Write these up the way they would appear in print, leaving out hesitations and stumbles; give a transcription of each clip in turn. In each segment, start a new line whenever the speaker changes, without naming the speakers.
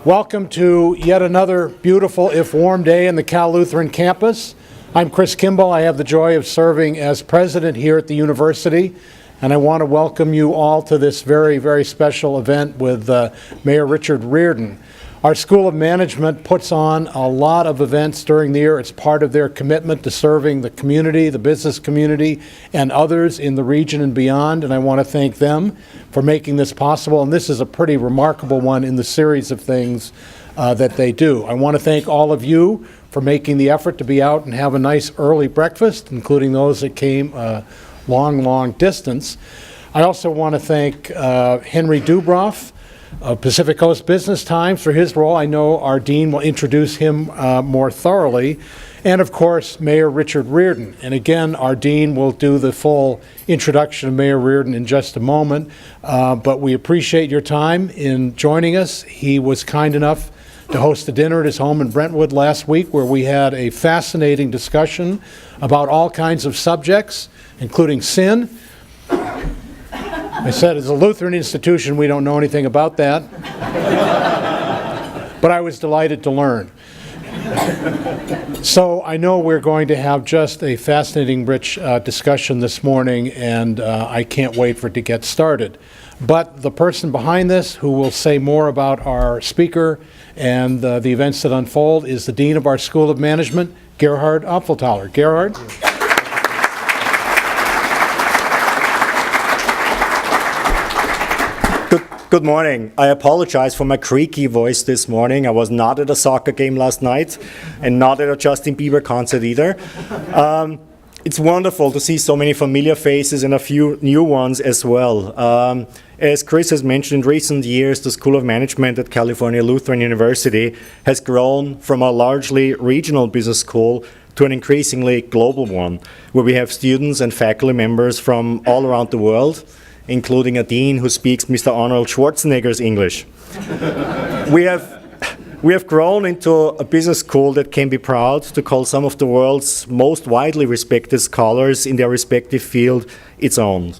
Welcome to yet another beautiful, if warm, day in the Cal Lutheran campus. I'm Chris Kimball. I have the joy of serving as president here at the university, and I want to welcome you all to this very, very special event with Mayor Richard Riordan. Our School of Management puts on a lot of events during the year. It's part of their commitment to serving the community, the business community, and others in the region and beyond, and I want to thank them for making this possible. And this is a pretty remarkable one in the series of things that they do. I want to thank all of you for making the effort to be out and have a nice early breakfast, including those that came a long, long distance. I also want to thank Henry Dubroff of Pacific Coast Business Times for his role. I know our dean will introduce him more thoroughly. And of course, Mayor Richard Riordan. And again, our dean will do the full introduction of Mayor Riordan in just a moment. But we appreciate your time in joining us. He was kind enough to host a dinner at his home in Brentwood last week, where we had a fascinating discussion about all kinds of subjects, including sin. I said, as a Lutheran institution, we don't know anything about that. But I was delighted to learn. So I know we're going to have just a fascinating, rich discussion this morning, and I can't wait for it to get started. But the person behind this, who will say more about our speaker and the events that unfold, is the Dean of our School of Management, Gerhard Apfelthaler. Gerhard?
Good morning. I apologize for my creaky voice this morning. I was not at a soccer game last night and not at a Justin Bieber concert either. It's wonderful to see so many familiar faces and a few new ones as well. As Chris has mentioned, in recent years, the School of Management at California Lutheran University has grown from a largely regional business school to an increasingly global one, where we have students and faculty members from all around the world, including a dean who speaks Mr. Arnold Schwarzenegger's English. We have grown into a business school that can be proud to call some of the world's most widely respected scholars in their respective field its own.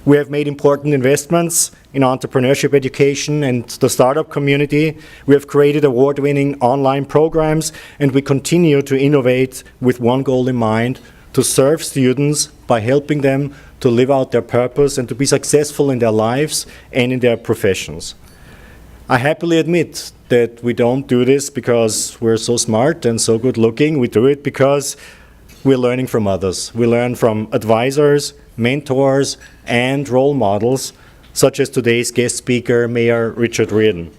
We have made important investments in entrepreneurship education and the startup community. We have created award-winning online programs, and we continue to innovate with one goal in mind: to serve students by helping them to live out their purpose and to be successful in their lives and in their professions. I happily admit that we don't do this because we're so smart and so good looking. We do it because we're learning from others. We learn from advisors, mentors, and role models, such as today's guest speaker, Mayor Richard Riordan.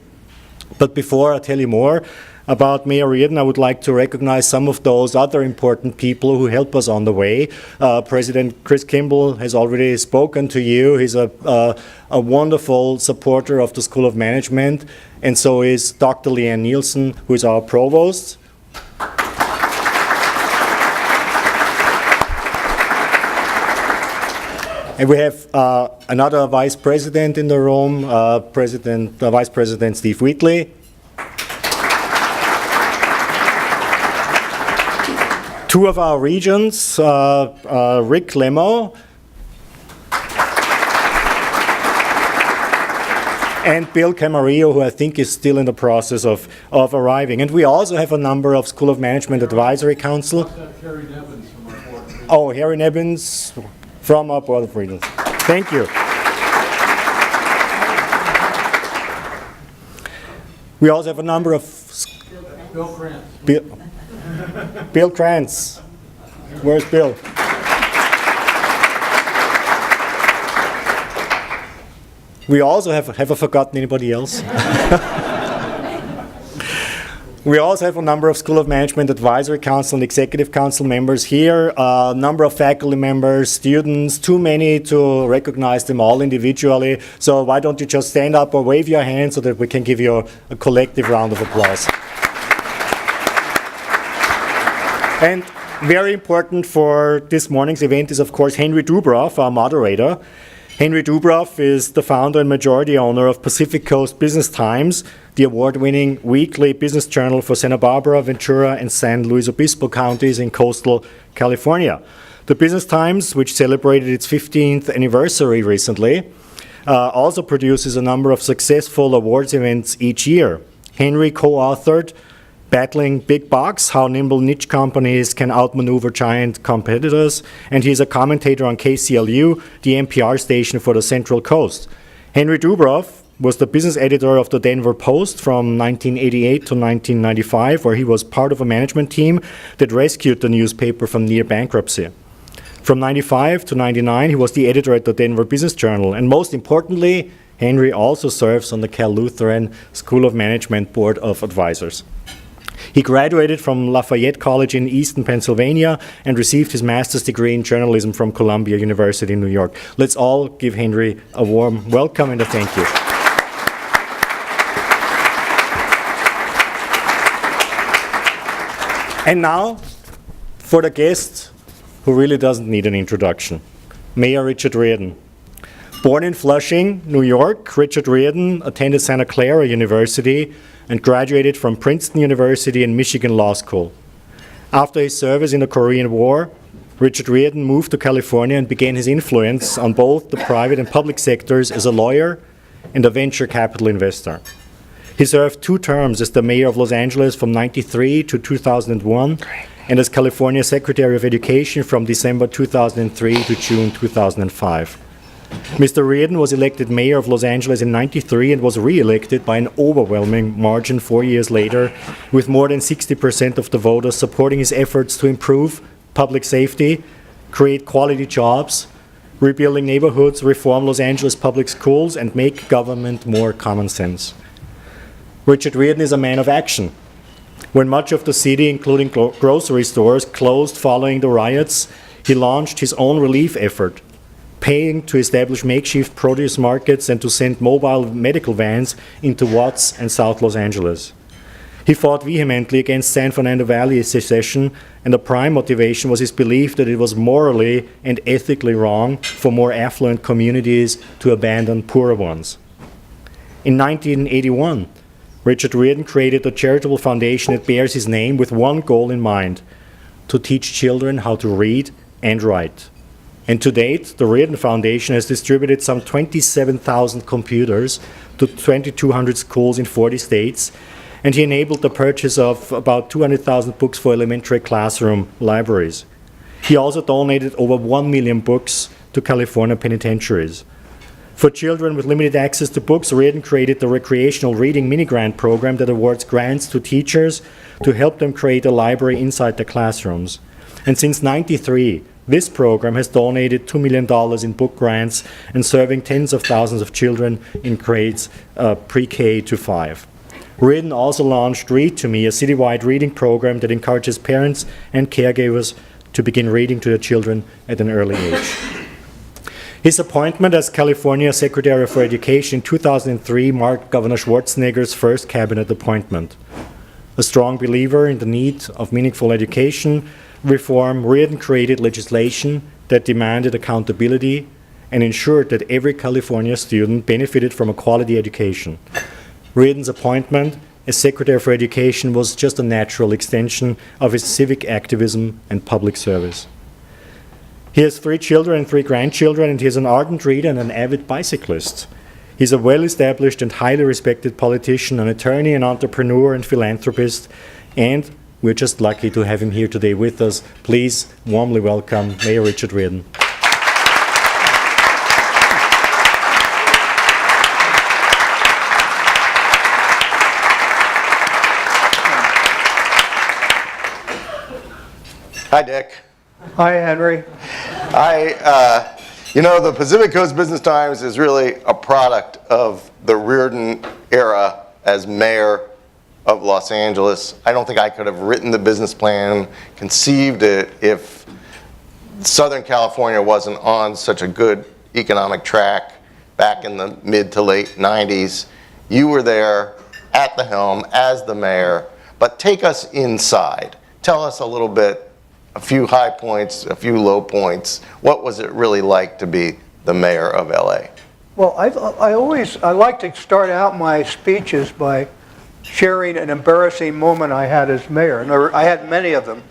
But before I tell you more about Mayor Riordan, I would like to recognize some of those other important people who help us on the way. President Chris Kimball has already spoken to you. He's a wonderful supporter of the School of Management, and so is Dr. Leanne Nielsen, who is our provost. And we have another vice president in the room, Vice President Steve Wheatley. Two of our regents, Rick Lemo and Bill Camarillo, who I think is still in the process of arriving. And we also have a number of School of Management Advisory Council.
Harry Nevins from our board.
Oh, Harry Nevins from our Board of Regents. Thank you. We also have a number of...
Bill Grant.
Bill Krantz. Where's Bill? We also have I forgotten anybody else? We also have a number of School of Management Advisory Council and Executive Council members here, a number of faculty members, students, too many to recognize them all individually. So why don't you just stand up or wave your hand so that we can give you a collective round of applause. And very important for this morning's event is, of course, Henry Dubroff, our moderator. Henry Dubroff is the founder and majority owner of Pacific Coast Business Times, the award-winning weekly business journal for Santa Barbara, Ventura, and San Luis Obispo counties in coastal California. The Business Times, which celebrated its 15th anniversary recently, also produces a number of successful awards events each year. Henry co-authored Battling Big Bucks, How Nimble Niche Companies Can Outmaneuver Giant Competitors, and he's a commentator on KCLU, the NPR station for the Central Coast. Henry Dubroff was the business editor of the Denver Post from 1988 to 1995, where he was part of a management team that rescued the newspaper from near bankruptcy. From 95 to 99, he was the editor at the Denver Business Journal, and most importantly, Henry also serves on the Cal Lutheran School of Management Board of Advisors. He graduated from Lafayette College in Easton, Pennsylvania, and received his master's degree in journalism from Columbia University in New York. Let's all give Henry a warm welcome and a thank you. And now, for the guest who really doesn't need an introduction, Mayor Richard Riordan. Born in Flushing, New York, Richard Riordan attended Santa Clara University and graduated from Princeton University and Michigan Law School. After his service in the Korean War, Richard Riordan moved to California and began his influence on both the private and public sectors as a lawyer and a venture capital investor. He served 2 terms as the mayor of Los Angeles from 1993 to 2001, and as California Secretary of Education from December 2003 to June 2005. Mr. Riordan was elected mayor of Los Angeles in 1993 and was re-elected by an overwhelming margin 4 years later, with more than 60% of the voters supporting his efforts to improve public safety, create quality jobs, rebuilding neighborhoods, reform Los Angeles public schools, and make government more common sense. Richard Riordan is a man of action. When much of the city, including grocery stores, closed following the riots, he launched his own relief effort, paying to establish makeshift produce markets and to send mobile medical vans into Watts and South Los Angeles. He fought vehemently against San Fernando Valley secession, and the prime motivation was his belief that it was morally and ethically wrong for more affluent communities to abandon poorer ones. In 1981, Richard Riordan created a charitable foundation that bears his name with one goal in mind: to teach children how to read and write. And to date, the Riordan Foundation has distributed some 27,000 computers to 2,200 schools in 40 states, and he enabled the purchase of about 200,000 books for elementary classroom libraries. He also donated over 1 million books to California penitentiaries. For children with limited access to books, Riordan created the Recreational Reading Mini-Grant program that awards grants to teachers to help them create a library inside their classrooms. And since '93, this program has donated $2 million in book grants and serving tens of thousands of children in grades pre-K to 5. Riordan also launched Read to Me, a citywide reading program that encourages parents and caregivers to begin reading to their children at an early age. His appointment as California Secretary for Education in 2003 marked Governor Schwarzenegger's first cabinet appointment. A strong believer in the need of meaningful education reform, Riordan created legislation that demanded accountability and ensured that every California student benefited from a quality education. Riordan's appointment as Secretary for Education was just a natural extension of his civic activism and public service. He has 3 children and 3 grandchildren, and he is an ardent reader and an avid bicyclist. He's a well-established and highly respected politician, an attorney, an entrepreneur, and philanthropist, and we're just lucky to have him here today with us. Please warmly welcome Mayor Richard Riordan.
Hi, Dick.
Hi, Henry.
The Pacific Coast Business Times is really a product of the Riordan era as mayor of Los Angeles. I don't think I could have written the business plan, conceived it, if Southern California wasn't on such a good economic track back in the mid to late 90s. You were there at the helm as the mayor, but take us inside. Tell us a little bit, a few high points, a few low points. What was it really like to be the mayor of LA?
Well, I like to start out my speeches by sharing an embarrassing moment I had as mayor. And I had many of them.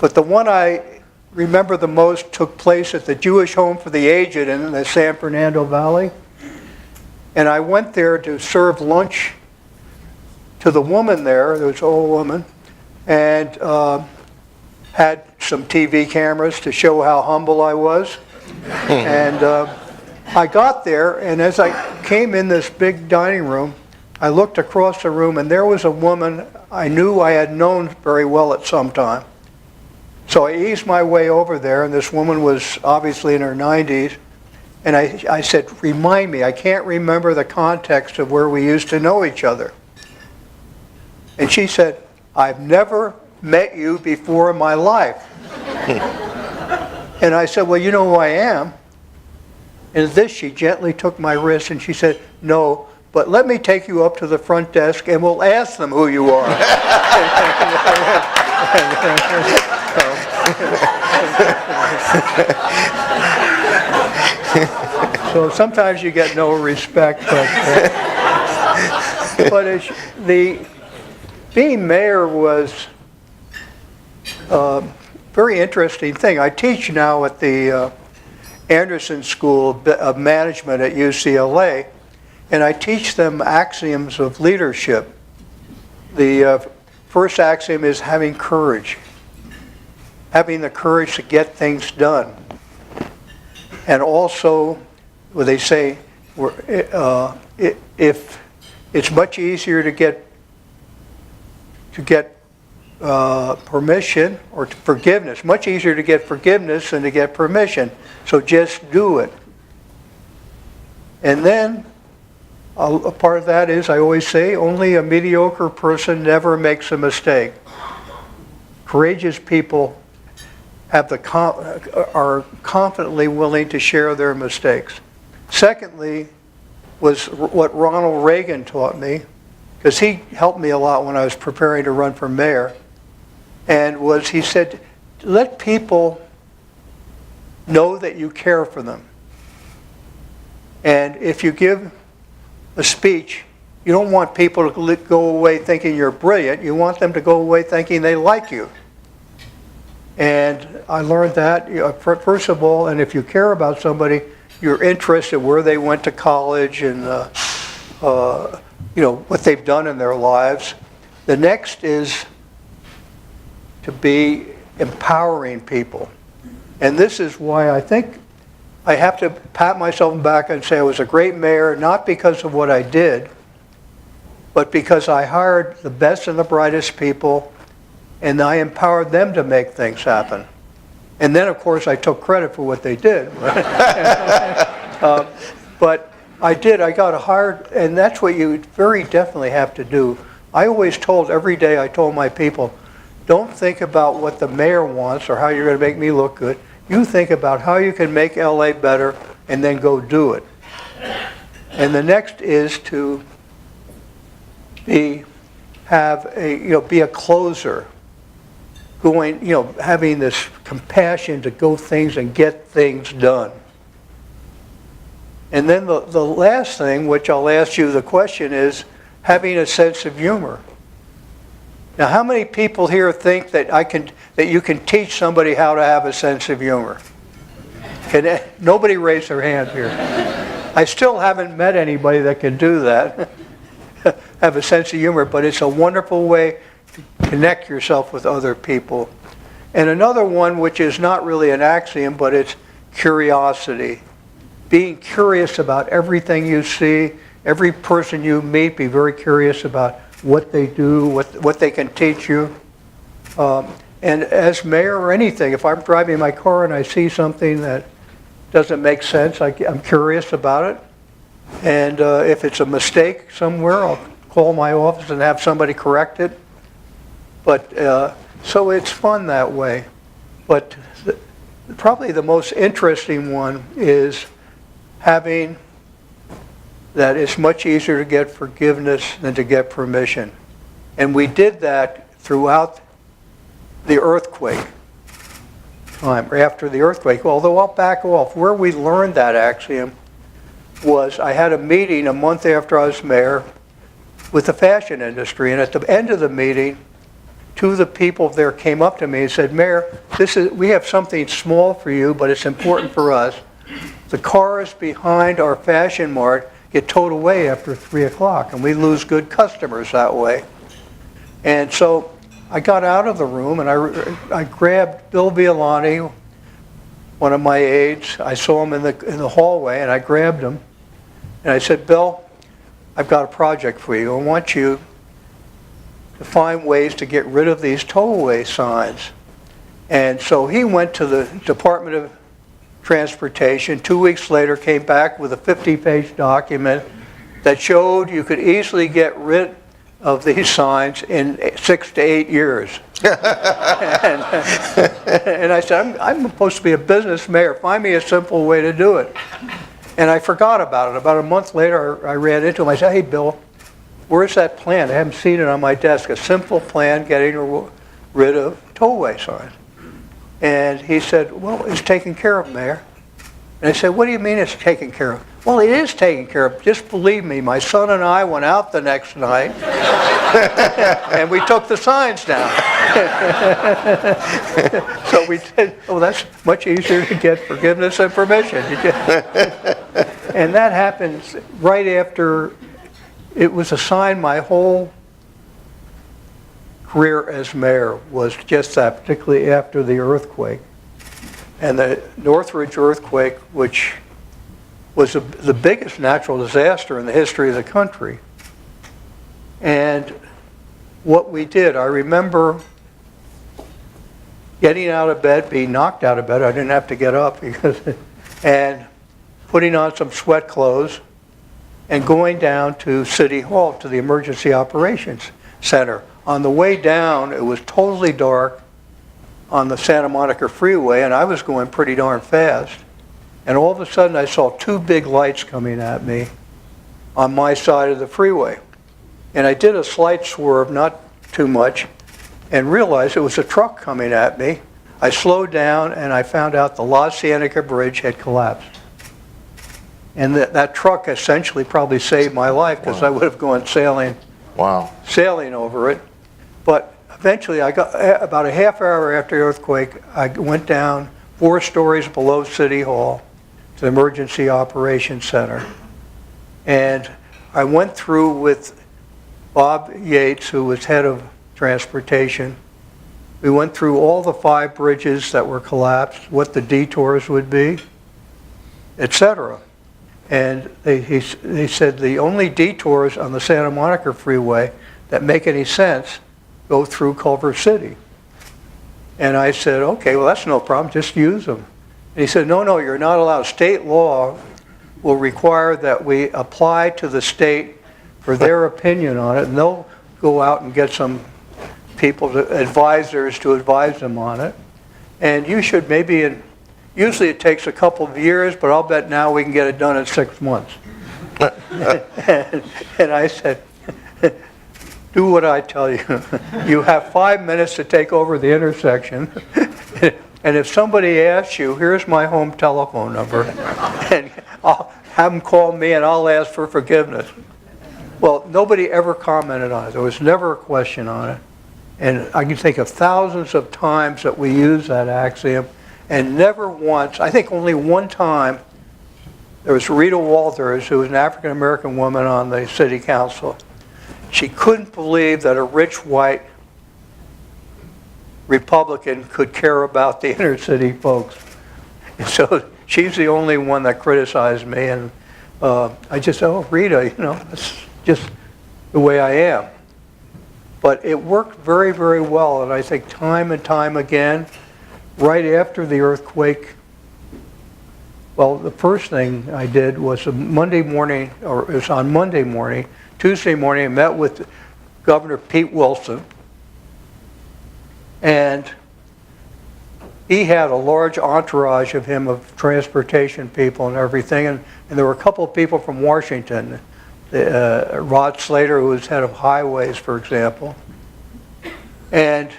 But the one I remember the most took place at the Jewish Home for the Aged in the San Fernando Valley. And I went there to serve lunch to the woman there was an old woman, and had some TV cameras to show how humble I was. And I got there, and as I came in this big dining room, I looked across the room, and there was a woman I knew I had known very well at some time. So I eased my way over there, and this woman was obviously in her 90s. And I said, remind me, I can't remember the context of where we used to know each other. And she said, I've never met you before in my life. And I said, well, you know who I am. And this, she gently took my wrist and she said, no, but let me take you up to the front desk and we'll ask them who you are. So sometimes you get no respect, but being mayor was a very interesting thing. I teach now at the Anderson School of Management at UCLA, and I teach them axioms of leadership. The first axiom is having courage, having the courage to get things done. And also, well, they say, if it's much easier to get permission or forgiveness, much easier to get forgiveness than to get permission. So just do it. And then a part of that is, I always say, only a mediocre person never makes a mistake. Courageous people are confidently willing to share their mistakes. Secondly, was what Ronald Reagan taught me, because he helped me a lot when I was preparing to run for mayor, and he said, let people know that you care for them. And if you give a speech, you don't want people to go away thinking you're brilliant. You want them to go away thinking they like you. And I learned that, first of all, and if you care about somebody, you're interested where they went to college and what they've done in their lives. The next is to be empowering people. And this is why I think I have to pat myself back and say I was a great mayor, not because of what I did, but because I hired the best and the brightest people, and I empowered them to make things happen. And then, of course, I took credit for what they did. But I got hired, and that's what you very definitely have to do. I always told, every day I told my people, don't think about what the mayor wants or how you're going to make me look good. You think about how you can make LA better and then go do it. And the next is to be a closer. Having this compassion to go things and get things done. And then the last thing, which I'll ask you the question, is having a sense of humor. Now, how many people here think that you can teach somebody how to have a sense of humor? Nobody raised their hand here. I still haven't met anybody that can do that, have a sense of humor, but it's a wonderful way to connect yourself with other people. And another one, which is not really an axiom, but it's curiosity. Being curious about everything you see, every person you meet, be very curious about what they do, what they can teach you. And as mayor or anything, if I'm driving my car and I see something that doesn't make sense, I'm curious about it. And if it's a mistake somewhere, I'll call my office and have somebody correct it. But so it's fun that way. But probably the most interesting one is having that it's much easier to get forgiveness than to get permission. And we did that throughout the earthquake time, or after the earthquake. Although I'll back off. Where we learned that axiom was I had a meeting a month after I was mayor with the fashion industry, and at the end of the meeting, two of the people there came up to me and said, Mayor, we have something small for you, but it's important for us. The cars behind our fashion mart get towed away after 3 o'clock, and we lose good customers that way. And so I got out of the room and I grabbed Bill Violani, one of my aides. I saw him in the hallway and I grabbed him and I said, Bill, I've got a project for you. I want you to find ways to get rid of these tollway signs. And so he went to the Department of Transportation. 2 weeks later, came back with a 50-page document that showed you could easily get rid of these signs in 6 to 8 years. and I said, I'm supposed to be a business mayor. Find me a simple way to do it. And I forgot about it. About a month later, I ran into him. I said, hey, Bill, where's that plan? I haven't seen it on my desk. A simple plan getting rid of tollway signs. And he said, well, it's taken care of, Mayor. And I said, what do you mean it's taken care of? Well, it is taken care of. Just believe me, my son and I went out the next night and we took the signs down. So we did, oh, that's much easier to get forgiveness and permission. And that happens right after it was a sign. My whole career as mayor was just that, particularly after the earthquake. And the Northridge earthquake, which was the biggest natural disaster in the history of the country. And what we did, I remember getting out of bed, being knocked out of bed. I didn't have to get up and putting on some sweat clothes and going down to City Hall, to the Emergency Operations Center. On the way down, it was totally dark on the Santa Monica Freeway, and I was going pretty darn fast. And all of a sudden, I saw two big lights coming at me on my side of the freeway. And I did a slight swerve, not too much, and realized it was a truck coming at me. I slowed down, and I found out the La Cienega Bridge had collapsed. And that truck essentially probably saved my life, because I would have gone sailing over it. But eventually, I got about a half hour after the earthquake, I went down 4 stories below City Hall to the Emergency Operations Center. And I went through with Bob Yates, who was head of transportation. We went through all the 5 bridges that were collapsed, what the detours would be, etc. And he said the only detours on the Santa Monica Freeway that make any sense go through Culver City. And I said, okay, well, that's no problem, just use them. And he said, no, you're not allowed. State law will require that we apply to the state for their opinion on it, and they'll go out and get some people, advisors, to advise them on it. And you should maybe, usually it takes a couple of years, but I'll bet now we can get it done in 6 months. And I said, do what I tell you. You have 5 minutes to take over the intersection. And if somebody asks you, here's my home telephone number, and I'll have them call me and I'll ask for forgiveness. Well, nobody ever commented on it. There was never a question on it. And I can think of thousands of times that we use that axiom, and never once, I think only one time, there was Rita Walters, who was an African-American woman on the city council. She couldn't believe that a rich white Republican could care about the inner city folks. And so she's the only one that criticized me, and I just said, oh, Rita, that's just the way I am. But it worked very, very well, and I think time and time again, right after the earthquake, well, the first thing I did was Monday morning, or it was on Monday morning, Tuesday morning, I met with Governor Pete Wilson, and he had a large entourage of him, of transportation people and everything, and there were a couple of people from Washington, Rod Slater, who was head of highways, for example, and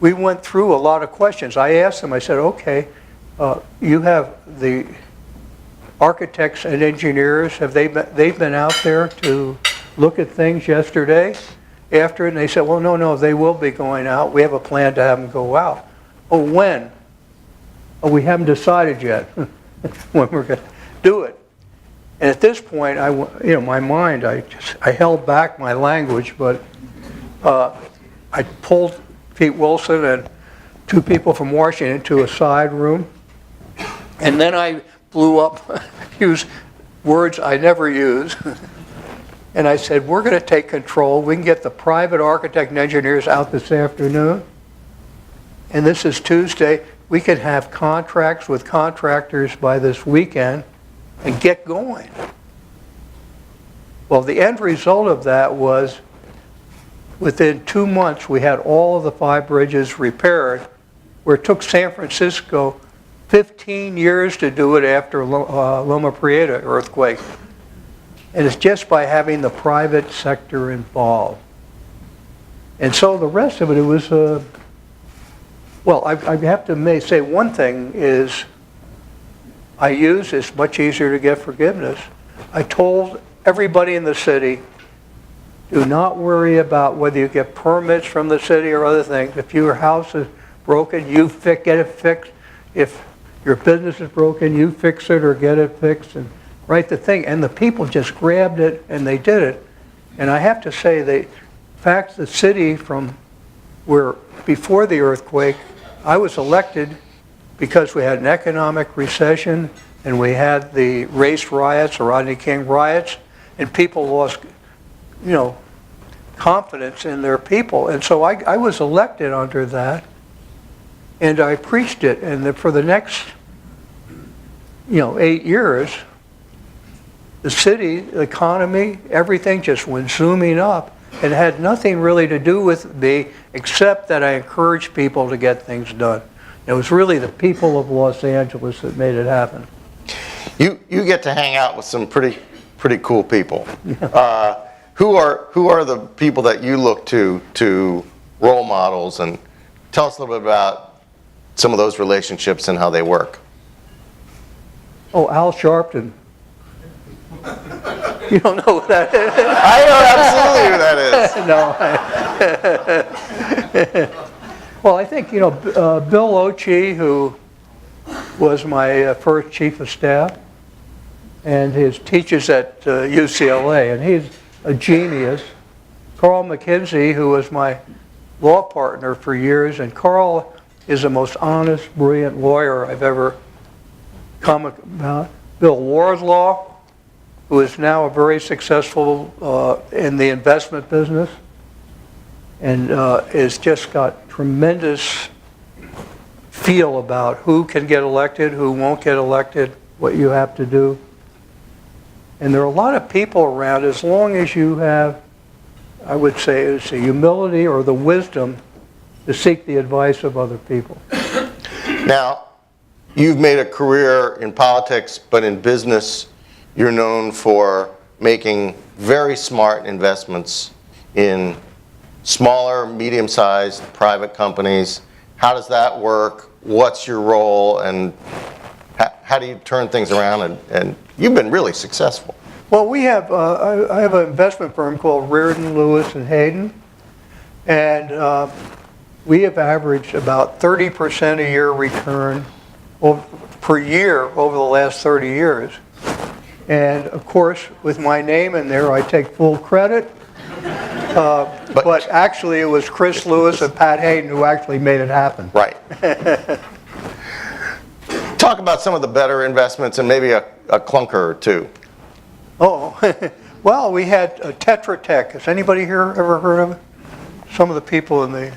we went through a lot of questions. I asked them, I said, okay, you have the architects and engineers, they've been out there to look at things yesterday after it? And they said, well, no, they will be going out. We have a plan to have them go out. Oh, when? Oh, we haven't decided yet when we're going to do it. And at this point, my mind, I held back my language, but I pulled Pete Wilson and two people from Washington into a side room, and then I blew up, used words I never use, and I said, we're going to take control. We can get the private architect and engineers out this afternoon, and this is Tuesday. We can have contracts with contractors by this weekend and get going. Well, the end result of that was within 2 months, we had all of the 5 bridges repaired, where it took San Francisco 15 years to do it after Loma Prieta earthquake. And it's just by having the private sector involved. And so the rest of it, was, well, I have to say one thing is, it's much easier to get forgiveness. I told everybody in the city, do not worry about whether you get permits from the city or other things. If your house is broken, you get it fixed. If your business is broken, you fix it or get it fixed and write the thing. And the people just grabbed it and they did it. And I have to say, in fact, the city from where before the earthquake, I was elected because we had an economic recession and we had the race riots, or Rodney King riots, and people lost, confidence in their people. And so I was elected under that, and I preached it. And for the next, 8 years, the city, the economy, everything just went zooming up. It had nothing really to do with me, except that I encouraged people to get things done. It was really the people of Los Angeles that made it happen.
You get to hang out with some pretty cool people. Who are the people that you look to role models, and tell us a little bit about some of those relationships and how they work.
Oh, Al Sharpton. You don't know who that is?
I know absolutely who that is.
No. Well, I think, Bill Ochi, who was my first chief of staff, and his teaches at UCLA, and he's a genius. Carl McKenzie, who was my law partner for years, and Carl is the most honest, brilliant lawyer I've ever come about. Bill Wardlaw, who is now a very successful in the investment business, and has just got tremendous feel about who can get elected, who won't get elected, what you have to do. And there are a lot of people around, as long as you have, I would say, it's the humility or the wisdom to seek the advice of other people.
Now, you've made a career in politics, but in business, you're known for making very smart investments in smaller, medium-sized private companies. How does that work? What's your role? And how do you turn things around? And you've been really successful.
Well, we have, I have an investment firm called Riordan, Lewis and Hayden, and we have averaged about 30% a year return per year over the last 30 years. And of course, with my name in there, I take full credit. But actually, it was Chris Lewis and Pat Hayden who actually made it happen.
Right. Talk about some of the better investments and maybe a clunker or two.
Oh, well, we had Tetra Tech. Has anybody here ever heard of it? Some of the people in the...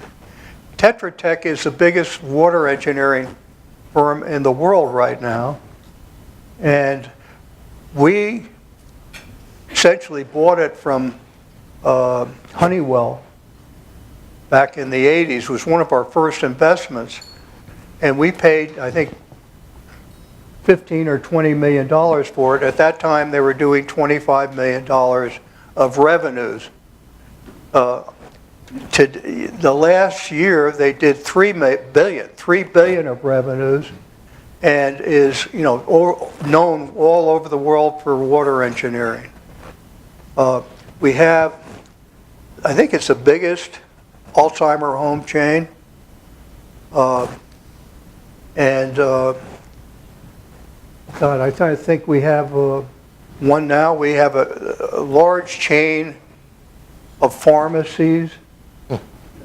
Tetra Tech is the biggest water engineering firm in the world right now. And we essentially bought it from Honeywell back in the 80s. It was one of our first investments. And we paid, I think, $15 or $20 million for it. At that time, they were doing $25 million of revenues. The last year, they did $3 billion of revenues, and is known all over the world for water engineering. We have, I think it's the biggest Alzheimer home chain, God, I think we have one now. We have a large chain of pharmacies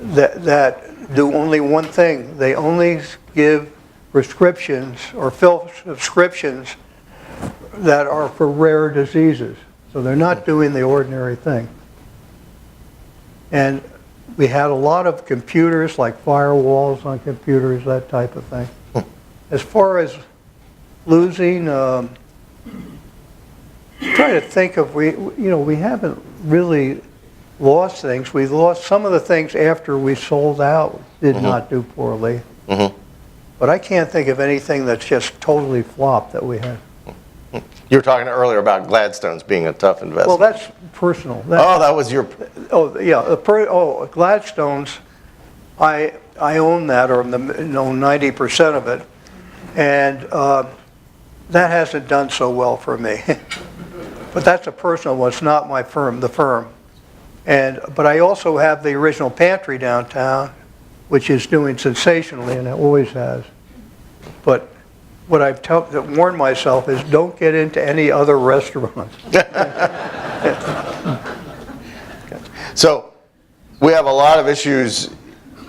that do only one thing. They only give prescriptions or fill prescriptions that are for rare diseases. So they're not doing the ordinary thing. And we had a lot of computers, like firewalls on computers, that type of thing. As far as losing, trying to think of, we haven't really lost things. We lost some of the things after we sold out, did not do poorly. But I can't think of anything that's just totally flopped that we had.
You were talking earlier about Gladstones being a tough investment.
Well, that's personal.
That was your...
Oh, yeah, Gladstones, I own that, or own 90% of it, and that hasn't done so well for me. But that's a personal one, it's not my firm, the firm. But I also have the original pantry downtown, which is doing sensationally, and it always has. But what I've warned myself is don't get into any other restaurants.
So we have a lot of issues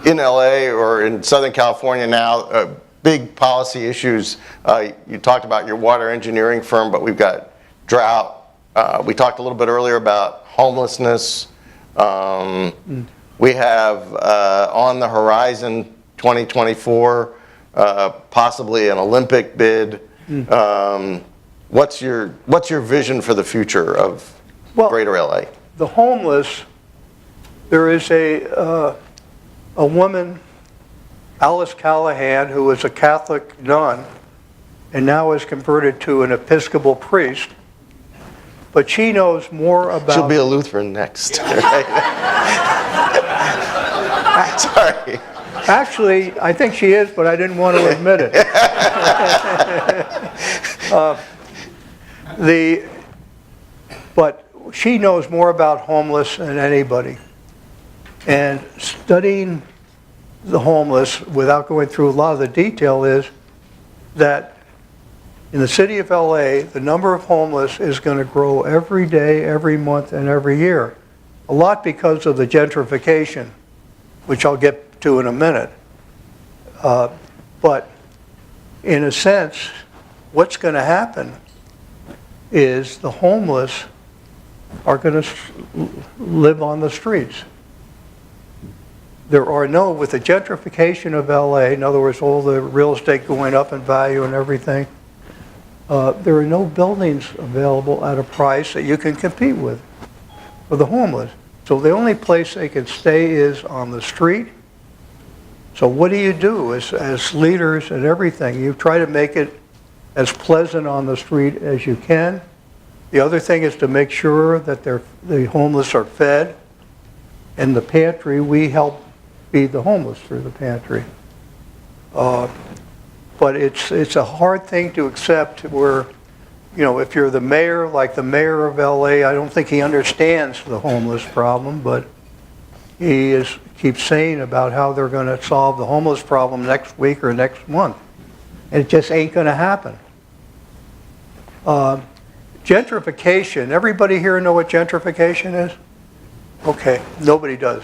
in LA or in Southern California now, big policy issues. You talked about your water engineering firm, but we've got drought. We talked a little bit earlier about homelessness. We have on the horizon 2024, possibly an Olympic bid. What's your vision for the future of Greater LA?
The homeless, there is a woman, Alice Callahan, who was a Catholic nun and now is converted to an Episcopal priest. But she knows more about...
She'll be a Lutheran next. Sorry.
Actually, I think she is, but I didn't want to admit it. But she knows more about homeless than anybody. And studying the homeless, without going through a lot of the detail, is that in the city of LA, the number of homeless is going to grow every day, every month, and every year. A lot because of the gentrification, which I'll get to in a minute. But in a sense, what's going to happen is the homeless are going to live on the streets. There are no, with the gentrification of LA, in other words, all the real estate going up in value and everything, there are no buildings available at a price that you can compete with for the homeless. So the only place they can stay is on the street. So what do you do as leaders and everything? You try to make it as pleasant on the street as you can. The other thing is to make sure that the homeless are fed. In the pantry, we help feed the homeless through the pantry. But it's a hard thing to accept where, if you're the mayor, like the mayor of LA, I don't think he understands the homeless problem, but he keeps saying about how they're going to solve the homeless problem next week or next month. And it just ain't going to happen. Gentrification, everybody here know what gentrification is? Okay, nobody does.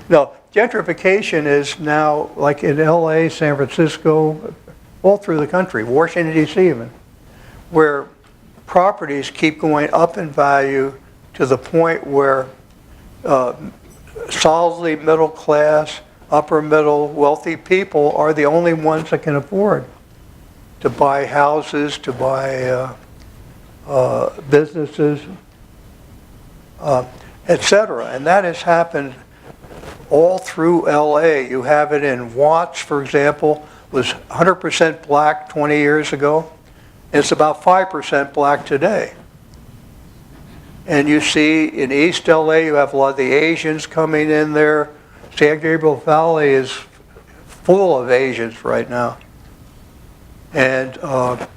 No, gentrification is now, like in LA, San Francisco, all through the country, Washington, D.C. even, where properties keep going up in value to the point where solidly middle class, upper middle, wealthy people are the only ones that can afford to buy houses, to buy businesses, etc. And that has happened all through LA. You have it in Watts, for example, was 100% black 20 years ago. It's about 5% black today. And you see in East LA, you have a lot of the Asians coming in there. San Gabriel Valley is full of Asians right now. And I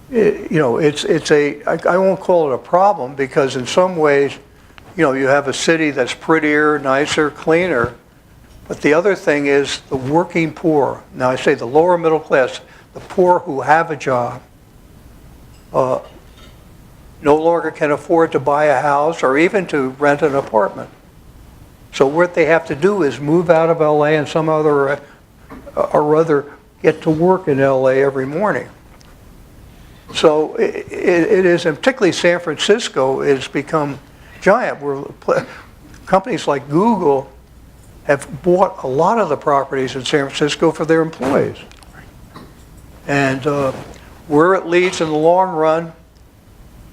won't call it a problem because in some ways, you have a city that's prettier, nicer, cleaner. But the other thing is the working poor. Now I say the lower middle class, the poor who have a job, no longer can afford to buy a house or even to rent an apartment. So what they have to do is move out of LA and some other or other get to work in LA every morning. So it is, and particularly San Francisco has become giant, where companies like Google have bought a lot of the properties in San Francisco for their employees. And where it leads in the long run,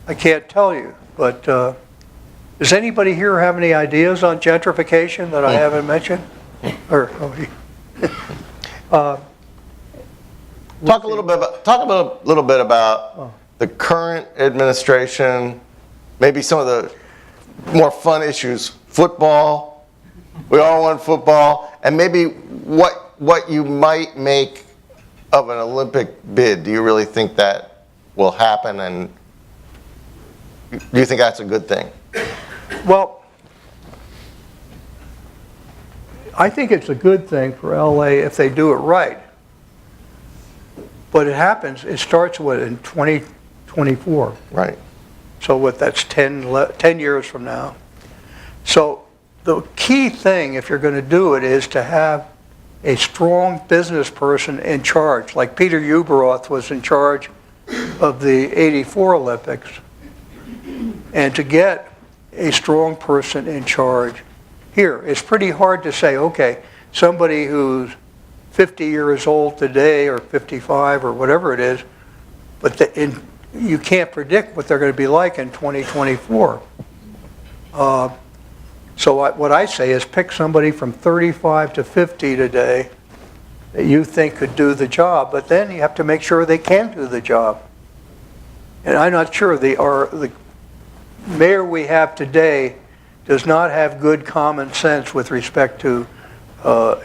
I can't tell you. But does anybody here have any ideas on gentrification that I haven't mentioned? Or,
Talk a little bit about the current administration, maybe some of the more fun issues. Football, we all want football, and maybe what you might make of an Olympic bid. Do you really think that will happen, and do you think that's a good thing?
well, I think it's a good thing for LA if they do it right. But it starts in 2024.
Right.
So that's 10 years from now. So the key thing, if you're going to do it, is to have a strong business person in charge. Like Peter Dubroff was in charge of the '84 Olympics. And to get a strong person in charge here, it's pretty hard to say, okay, somebody who's 50 years old today or 55 or whatever it is, but you can't predict what they're going to be like in 2024. So what I say is pick somebody from 35 to 50 today that you think could do the job, but then you have to make sure they can do the job. And I'm not sure the mayor we have today does not have good common sense with respect to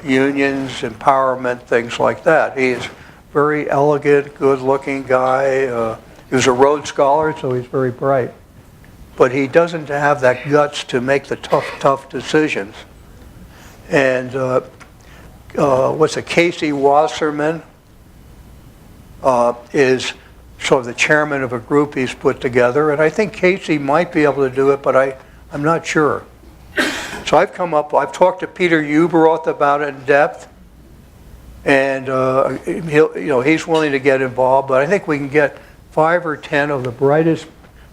unions, empowerment, things like that. He's very elegant, good-looking guy. He was a Rhodes Scholar, so he's very bright. But he doesn't have that guts to make the tough decisions. And Casey Wasserman is sort of the chairman of a group he's put together. And I think Casey might be able to do it, but I'm not sure. So I've talked to Peter Dubroff about it in depth. And he's willing to get involved, but I think we can get 5 or 10 of the brightest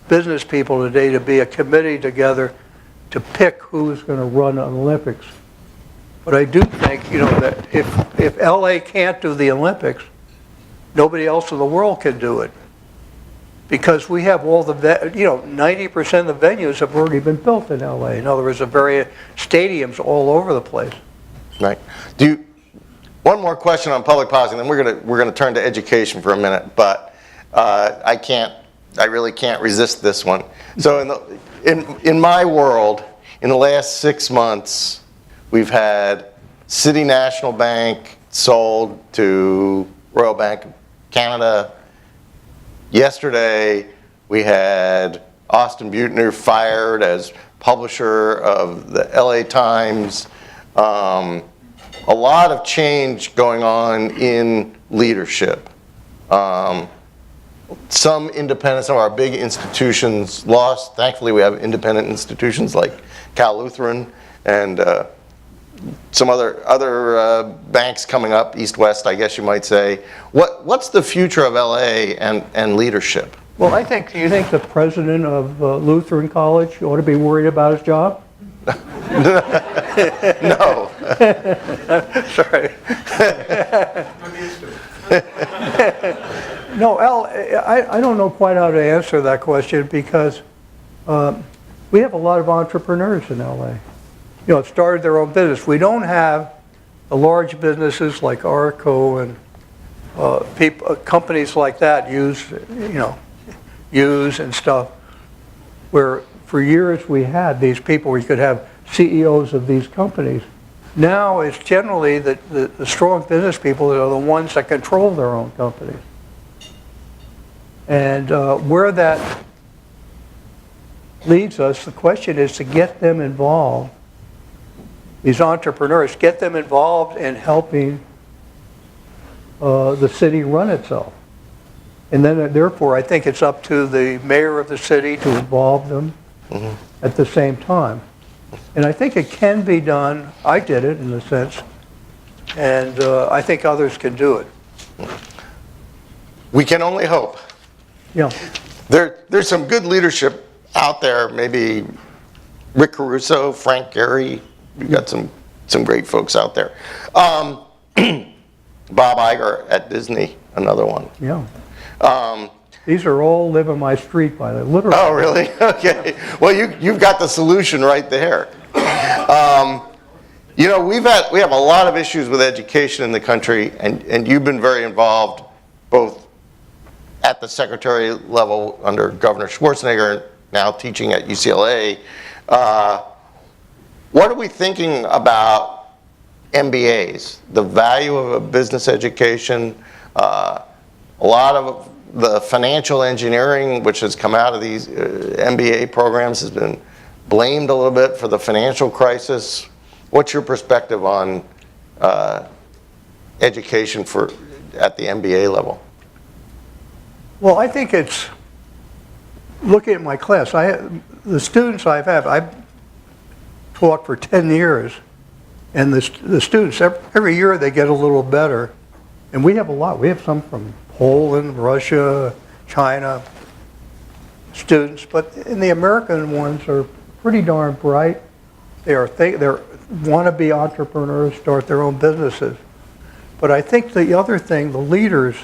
business people today to be a committee together to pick who's going to run an Olympics. But I do think, that if LA can't do the Olympics, nobody else in the world can do it. Because we have all 90% of the venues have already been built in LA. In other words, the various stadiums all over the place.
Right. One more question on public policy, and then we're gonna turn to education for a minute. But I really can't resist this one. So in my world, in the last 6 months, we've had City National Bank sold to Royal Bank of Canada. Yesterday, we had Austin Butner fired as publisher of the LA Times. A lot of change going on in leadership. Some independent, some of our big institutions lost. Thankfully, we have independent institutions like Cal Lutheran and some other banks coming up, East-West, I guess you might say. What's the future of LA and leadership?
Well, do you think the president of Lutheran College ought to be worried about his job?
No.
Sorry. No, I don't know quite how to answer that question because we have a lot of entrepreneurs in LA. Started their own business. We don't have the large businesses like Arco and companies like that use and stuff. Where for years we had these people where you could have CEOs of these companies. Now it's generally the strong business people that are the ones that control their own companies. And where that leads us, the question is to get them involved, these entrepreneurs, get them involved in helping the city run itself. And then therefore I think it's up to the mayor of the city to involve them at the same time. And I think it can be done. I did it in a sense. And I think others can do it.
We can only hope.
Yeah.
There's some good leadership out there, maybe Rick Caruso, Frank Gehry. You've got some great folks out there. Bob Iger at Disney, another one.
Yeah. These are all live on my street, by the way, literally.
Oh, really? Okay. Well, you've got the solution right there. You know, we have a lot of issues with education in the country, and you've been very involved both at the secretary level under Governor Schwarzenegger, now teaching at UCLA. What are we thinking about MBAs, the value of a business education? A lot of the financial engineering, which has come out of these MBA programs, has been blamed a little bit for the financial crisis. What's your perspective on education at the MBA level?
Well, I think it's, looking at my class, the students I've taught for 10 years, and the students, every year they get a little better. And we have a lot. We have some from Poland, Russia, China, students, but in the American ones are pretty darn bright. They want to be entrepreneurs, start their own businesses. But I think the other thing, the leaders,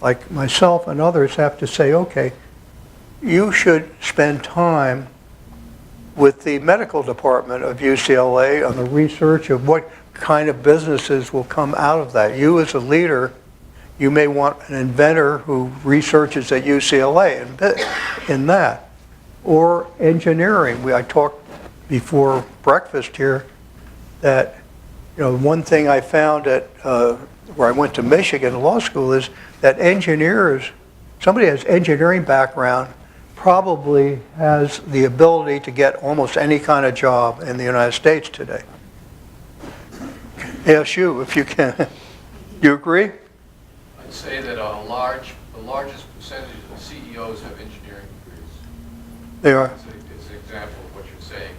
like myself and others, have to say, okay, you should spend time with the medical department of UCLA on the research of what kind of businesses will come out of that. You as a leader, you may want an inventor who researches at UCLA in that. Or engineering. I talked before breakfast here that, you know, one thing I found at where I went to Michigan Law School is that engineers, somebody who has engineering background probably has the ability to get almost any kind of job in the United States today. Ask you if you can. You agree?
I'd say that the largest percentage of CEOs have engineering degrees.
They are.
It's an example of what you're saying,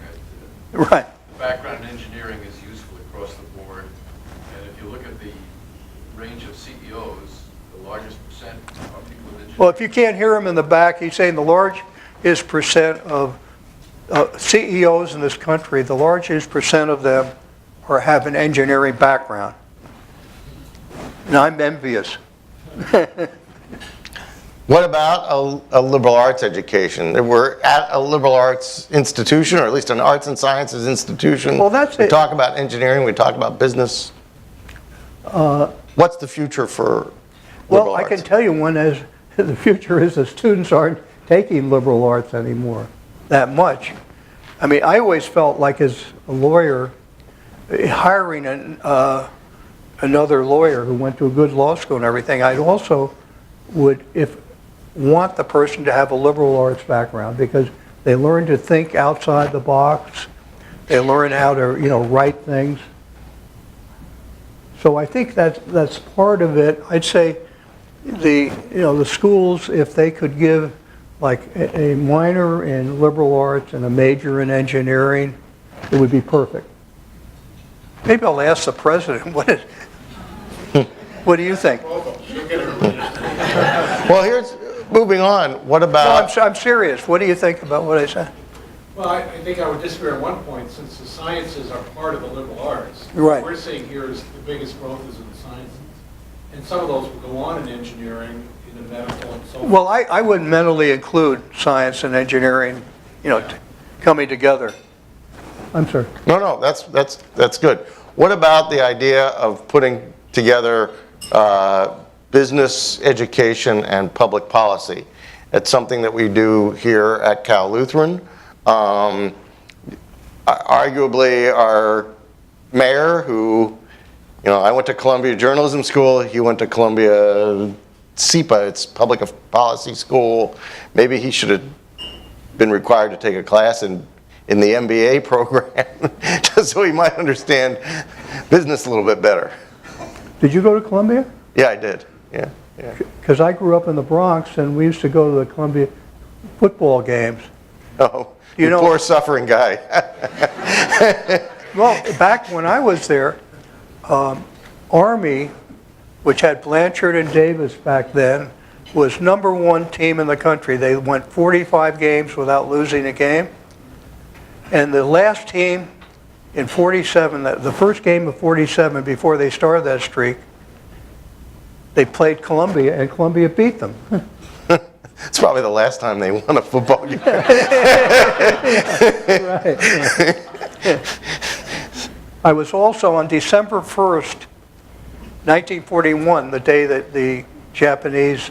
that
Right.
the background in engineering is useful across the board. And if you look at the range of CEOs, the largest percent are people with engineering.
Well, if you can't hear him in the back, he's saying the largest percent of CEOs in this country, the largest percent of them have an engineering background. And I'm envious.
What about a liberal arts education? We're at a liberal arts institution, or at least an arts and sciences institution.
Well, that's
we
it.
talk about engineering, we talk about business. What's the future for liberal
Well, I
arts?
can tell you one is the future is the students aren't taking liberal arts anymore that much. I mean, I always felt like as a lawyer, hiring another lawyer who went to a good law school and everything, I'd also want the person to have a liberal arts background because they learn to think outside the box. They learn how to, write things. So I think that's part of it. I'd say the schools, if they could give like a minor in liberal arts and a major in engineering, it would be perfect. Maybe I'll ask the president, what do you think?
Well, here's, moving on, what
No,
about...
I'm serious. What do you think about what I said?
Well, I think I would disagree on one point, since the sciences are part of the liberal arts.
Right.
What we're seeing here is the biggest growth is in the sciences. And some of those will go on in engineering, in the medical, and so on.
Well, I wouldn't mentally include science and engineering, coming together. I'm sorry.
No, that's good. What about the idea of putting together business education and public policy? It's something that we do here at Cal Lutheran. Arguably, our mayor, who, I went to Columbia Journalism School, he went to Columbia CEPA, it's Public Policy School. Maybe he should have been required to take a class in the MBA program, just so he might understand business a little bit better.
Did you go to Columbia?
Yeah, I did. Yeah.
Because I grew up in the Bronx, and we used to go to the Columbia football games.
Oh,
You know,
poor suffering guy.
well, back when I was there, Army, which had Blanchard and Davis back then, was #1 team in the country. They went 45 games without losing a game. And the last team in 47, the first game of 47 before they started that streak, they played Columbia, and Columbia beat them.
It's probably the last time they won a football game.
Right. I was also on December 1st, 1941, the day that the Japanese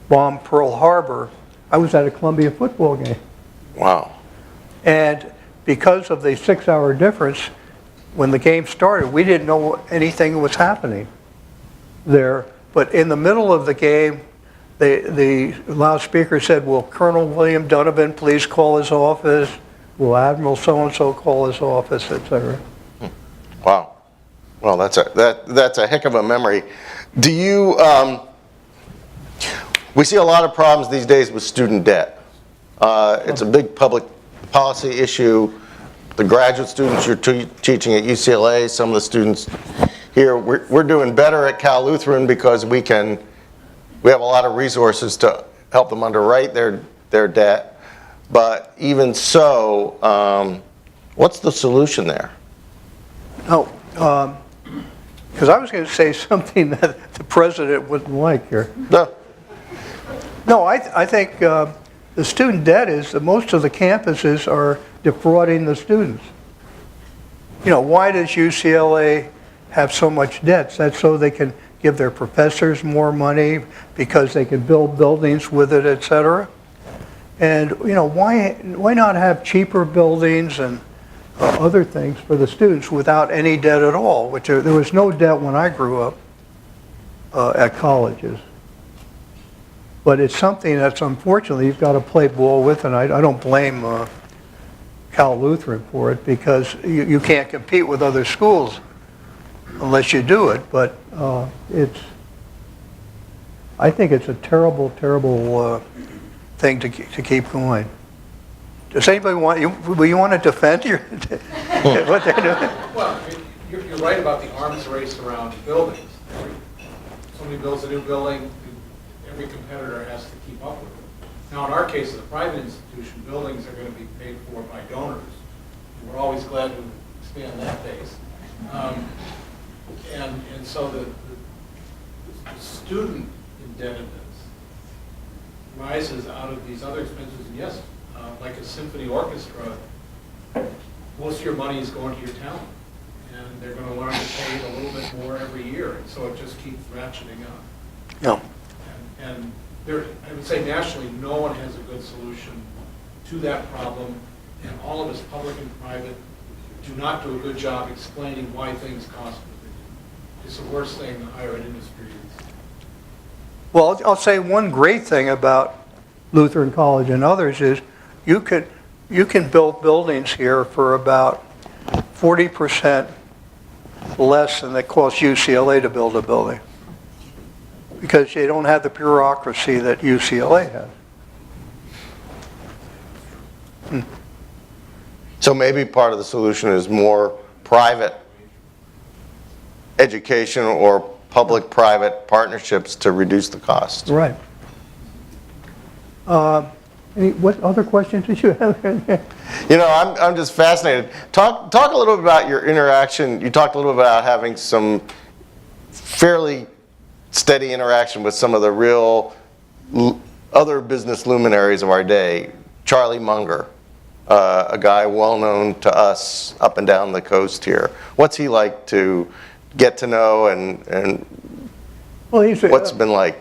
bombed Pearl Harbor. I was at a Columbia football game.
Wow.
And because of the 6-hour difference, when the game started, we didn't know anything was happening there. But in the middle of the game, the loudspeaker said, "Will Colonel William Donovan please call his office? Will Admiral so-and-so call his office," etc.
Wow. Well, that's a heck of a memory. Do you, we see a lot of problems these days with student debt. It's a big public policy issue. The graduate students you're teaching at UCLA, some of the students here, we're doing better at Cal Lutheran because we have a lot of resources to help them underwrite their debt. But even so, what's the solution there?
No, because I was going to say something that the president wouldn't like here. No, I think the student debt is that most of the campuses are defrauding the students. You know, why does UCLA have so much debt? That's so they can give their professors more money, because they can build buildings with it, et cetera. And, you know, why not have cheaper buildings and other things for the students without any debt at all? Which there was no debt when I grew up at colleges. But it's something that's unfortunately you've got to play ball with, and I don't blame Cal Lutheran for it, because you can't compete with other schools unless you do it. But I think it's a terrible, terrible thing to keep going. Does anybody want you want to defend what they're doing?
Well, you're right about the arms race around buildings. Somebody builds a new building, every competitor has to keep up with it. Now, in our case, as a private institution, buildings are going to be paid for by donors. We're always glad to expand that base. And so the student indebtedness rises out of these other expenses. And yes, like a symphony orchestra, most of your money is going to your talent. And they're going to learn to pay it a little bit more every year. And so it just keeps ratcheting up.
No.
And there, I would say nationally, no one has a good solution to that problem. And all of us, public and private, do not do a good job explaining why things cost what they do. It's the worst thing the higher ed industry is.
Well, I'll say one great thing about Lutheran College and others is you can build buildings here for about 40% less than it costs UCLA to build a building, because you don't have the bureaucracy that UCLA has.
So maybe part of the solution is more private education or public-private partnerships to reduce the cost.
Right. What other questions did you have?
You know, I'm just fascinated. Talk a little bit about your interaction. You talked a little bit about having some fairly steady interaction with some of the real other business luminaries of our day. Charlie Munger, a guy well known to us up and down the coast here. What's he like to get to know, and
Well,
what's it been like?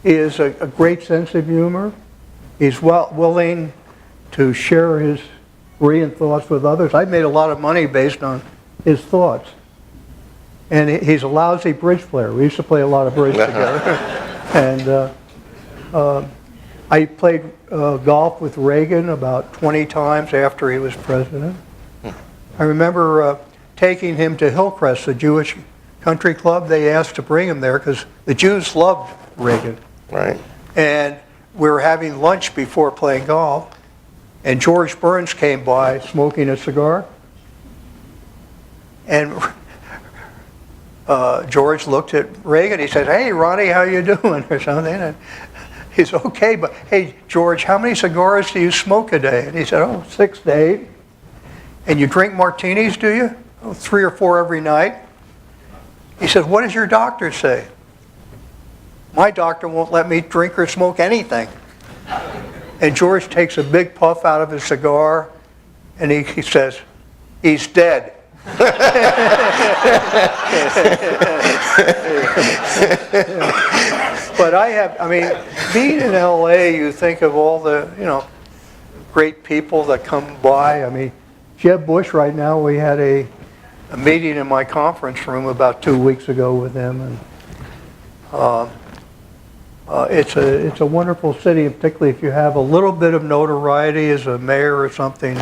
He has a great sense of humor. He's willing to share his brilliant thoughts with others. I've made a lot of money based on his thoughts. And he's a lousy bridge player. We used to play a lot of bridge together. And I played golf with Reagan about 20 times after he was president. I remember taking him to Hillcrest, the Jewish country club. They asked to bring him there because the Jews loved Reagan.
Right.
And we were having lunch before playing golf. and George Burns came by smoking a cigar. And George looked at Reagan. He said, "Hey, Ronnie, how you doing?" or something. And he said, "Okay, but hey, George, how many cigars do you smoke a day?" And he said, "Oh, 6 to 8. "And you drink martinis, do you?" "Oh, 3 or 4 every night." He said, "What does your doctor say?" "My doctor won't let me drink or smoke anything." And George takes a big puff out of his cigar, and he says, "He's dead." But being in LA, you think of all the, great people that come by. Jeb Bush right now, we had a meeting in my conference room about 2 weeks ago with him, and it's a wonderful city, particularly if you have a little bit of notoriety as a mayor or something.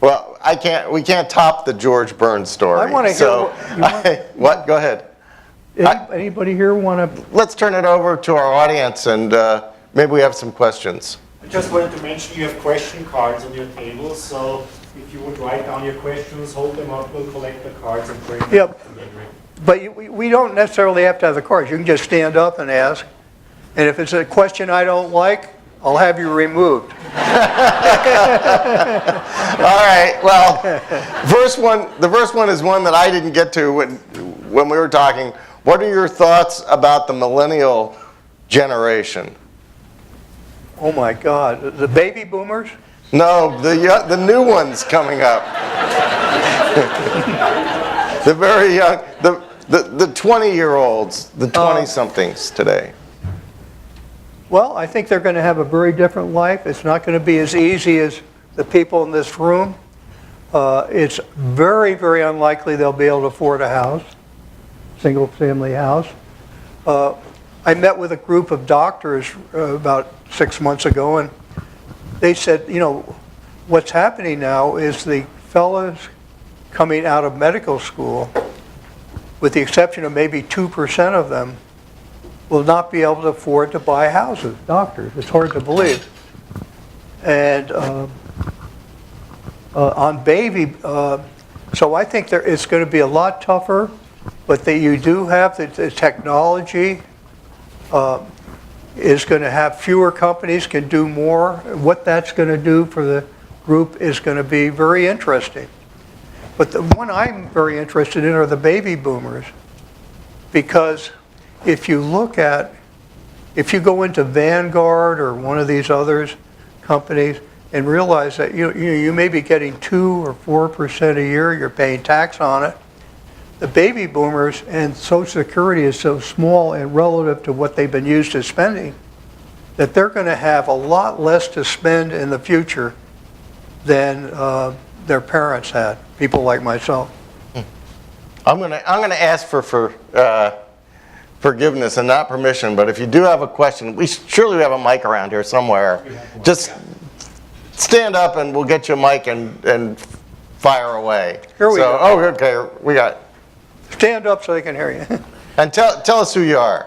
Well, we can't top the George Burns story.
I want to hear
what? Go ahead.
Anybody here want to?
Let's turn it over to our audience, and maybe we have some questions.
I just wanted to mention you have question cards on your table, so if you would write down your questions, hold them up, we'll collect the cards and bring them
Yep.
together.
But we don't necessarily have to have the cards. You can just stand up and ask. And if it's a question I don't like, I'll have you removed.
All right. Well, the first one is one that I didn't get to when we were talking. What are your thoughts about the millennial generation?
Oh my God, the baby boomers?
No, the new ones coming up. The very young, the 20-year-olds, the 20-somethings today.
Well, I think they're going to have a very different life. It's not going to be as easy as the people in this room. It's very, very unlikely they'll be able to afford a house, single-family house. I met with a group of doctors about 6 months ago, and they said, what's happening now is the fellows coming out of medical school, with the exception of maybe 2% of them, will not be able to afford to buy houses, doctors. It's hard to believe. And on baby, so I think it's going to be a lot tougher, but that you do have the technology is going to have fewer companies can do more. What that's going to do for the group is going to be very interesting. But the one I'm very interested in are the baby boomers, because if you go into Vanguard or one of these other companies and realize that you may be getting 2 or 4% a year, you're paying tax on it. The baby boomers and Social Security is so small and relative to what they've been used to spending that they're going to have a lot less to spend in the future than their parents had, people like myself.
I'm gonna ask for forgiveness and not permission, but if you do have a question, we surely have a mic around here somewhere. Just stand up and we'll get you a mic and fire away.
Here we go.
Oh, okay, we got.
Stand up so they can hear you.
And tell us who you are.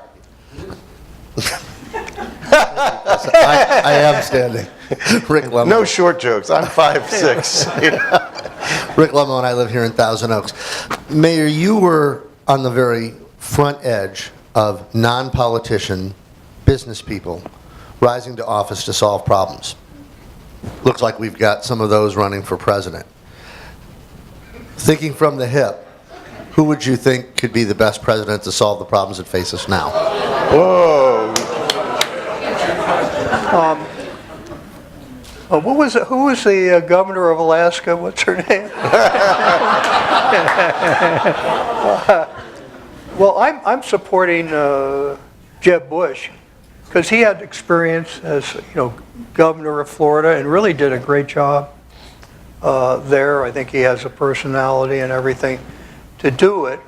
I am standing. Rick Lemon.
No short jokes. I'm 5'6".
Rick Lemon, and I live here in Thousand Oaks. Mayor, you were on the very front edge of non-politician business people rising to office to solve problems. Looks like we've got some of those running for president. Thinking from the hip, who would you think could be the best president to solve the problems that face us now?
Whoa.
Who was the governor of Alaska? What's her name? Well, I'm supporting Jeb Bush because he had experience as governor of Florida and really did a great job there. I think he has a personality and everything to do it.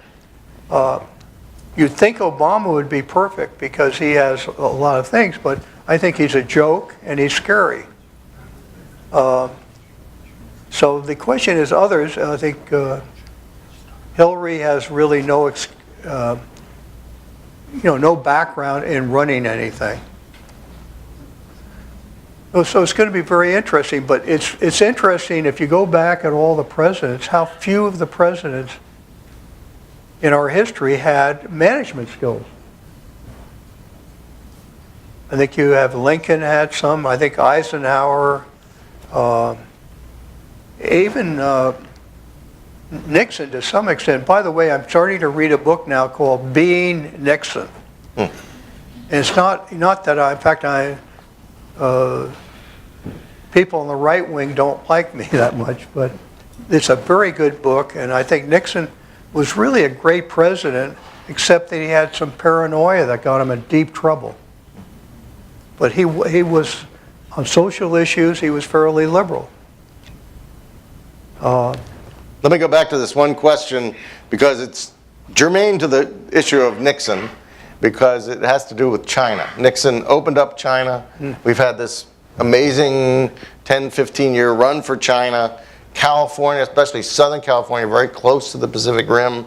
You'd think Obama would be perfect because he has a lot of things, but I think he's a joke and he's scary. So the question is others. I think Hillary has really no background in running anything. So it's going to be very interesting, but it's interesting if you go back at all the presidents, how few of the presidents in our history had management skills. I think you have Lincoln had some, I think Eisenhower, even Nixon to some extent. By the way, I'm starting to read a book now called Being Nixon. And it's not that in fact, people on the right wing don't like me that much, but it's a very good book, and I think Nixon was really a great president, except that he had some paranoia that got him in deep trouble. But he was, on social issues, he was fairly liberal.
Let me go back to this one question because it's germane to the issue of Nixon because it has to do with China. Nixon opened up China. We've had this amazing 10, 15-year run for China. California, especially Southern California, very close to the Pacific Rim.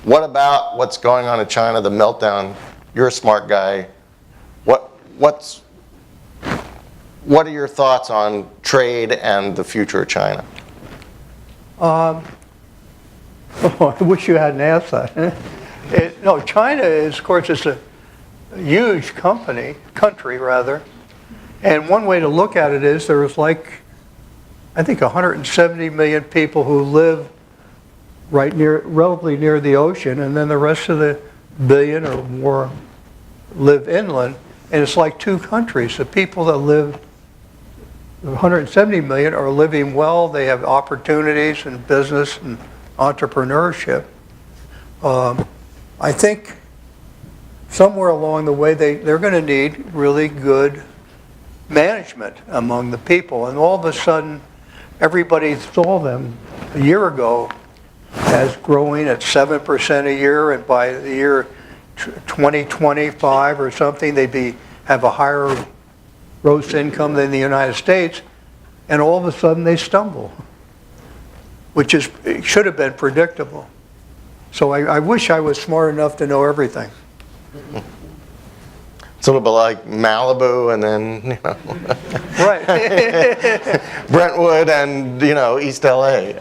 What about what's going on in China, the meltdown? You're a smart guy. What are your thoughts on trade and the future of China?
I wish you hadn't asked that. No, China is, of course, it's a huge country, and one way to look at it is there's like, I think 170 million people who live relatively near the ocean, and then the rest of the billion or more live inland, and it's like two countries. The people that live, 170 million, are living well. They have opportunities in business and entrepreneurship. I think somewhere along the way they're going to need really good management among the people, and all of a sudden everybody saw them a year ago as growing at 7% a year, and by the year 2025 or something they'd have a higher gross income than the United States, and all of a sudden they stumble, which should have been predictable. So I wish I was smart enough to know everything.
It's a little bit like Malibu and then,
Right.
Brentwood and, East LA.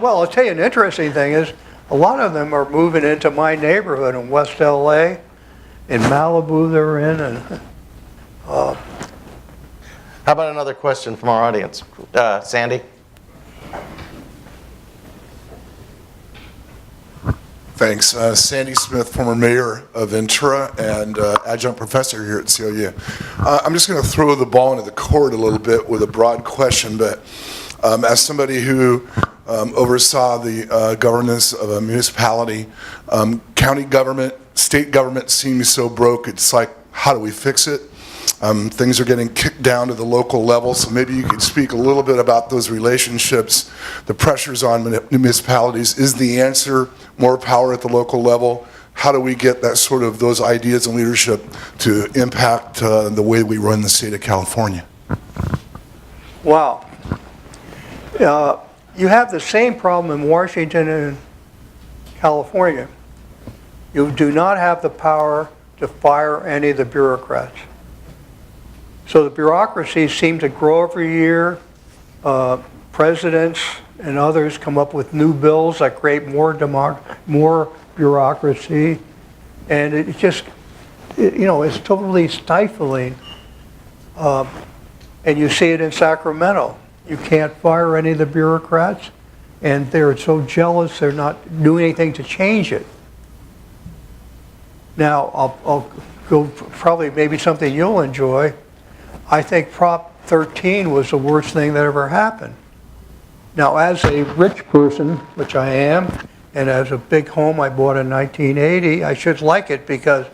Well, I'll tell you an interesting thing is a lot of them are moving into my neighborhood in West LA. In Malibu they're in. And
How about another question from our audience? Sandy?
Thanks. Sandy Smith, former mayor of Ventura and adjunct professor here at CLU. I'm just going to throw the ball into the court a little bit with a broad question, but as somebody who oversaw the governance of a municipality, county government, state government seems so broke, it's like, how do we fix it? Things are getting kicked down to the local level, so maybe you could speak a little bit about those relationships, the pressures on municipalities. Is the answer more power at the local level? How do we get that sort of those ideas and leadership to impact the way we run the state of California?
wow. You have the same problem in Washington and California. You do not have the power to fire any of the bureaucrats. So the bureaucracies seem to grow every year. Presidents and others come up with new bills that create more bureaucracy, and it just, it's totally stifling. And you see it in Sacramento. You can't fire any of the bureaucrats, and they're so jealous they're not doing anything to change it. Now, I'll go probably maybe something you'll enjoy. I think Prop 13 was the worst thing that ever happened. Now, as a rich person, which I am, and as a big home I bought in 1980, I should like it because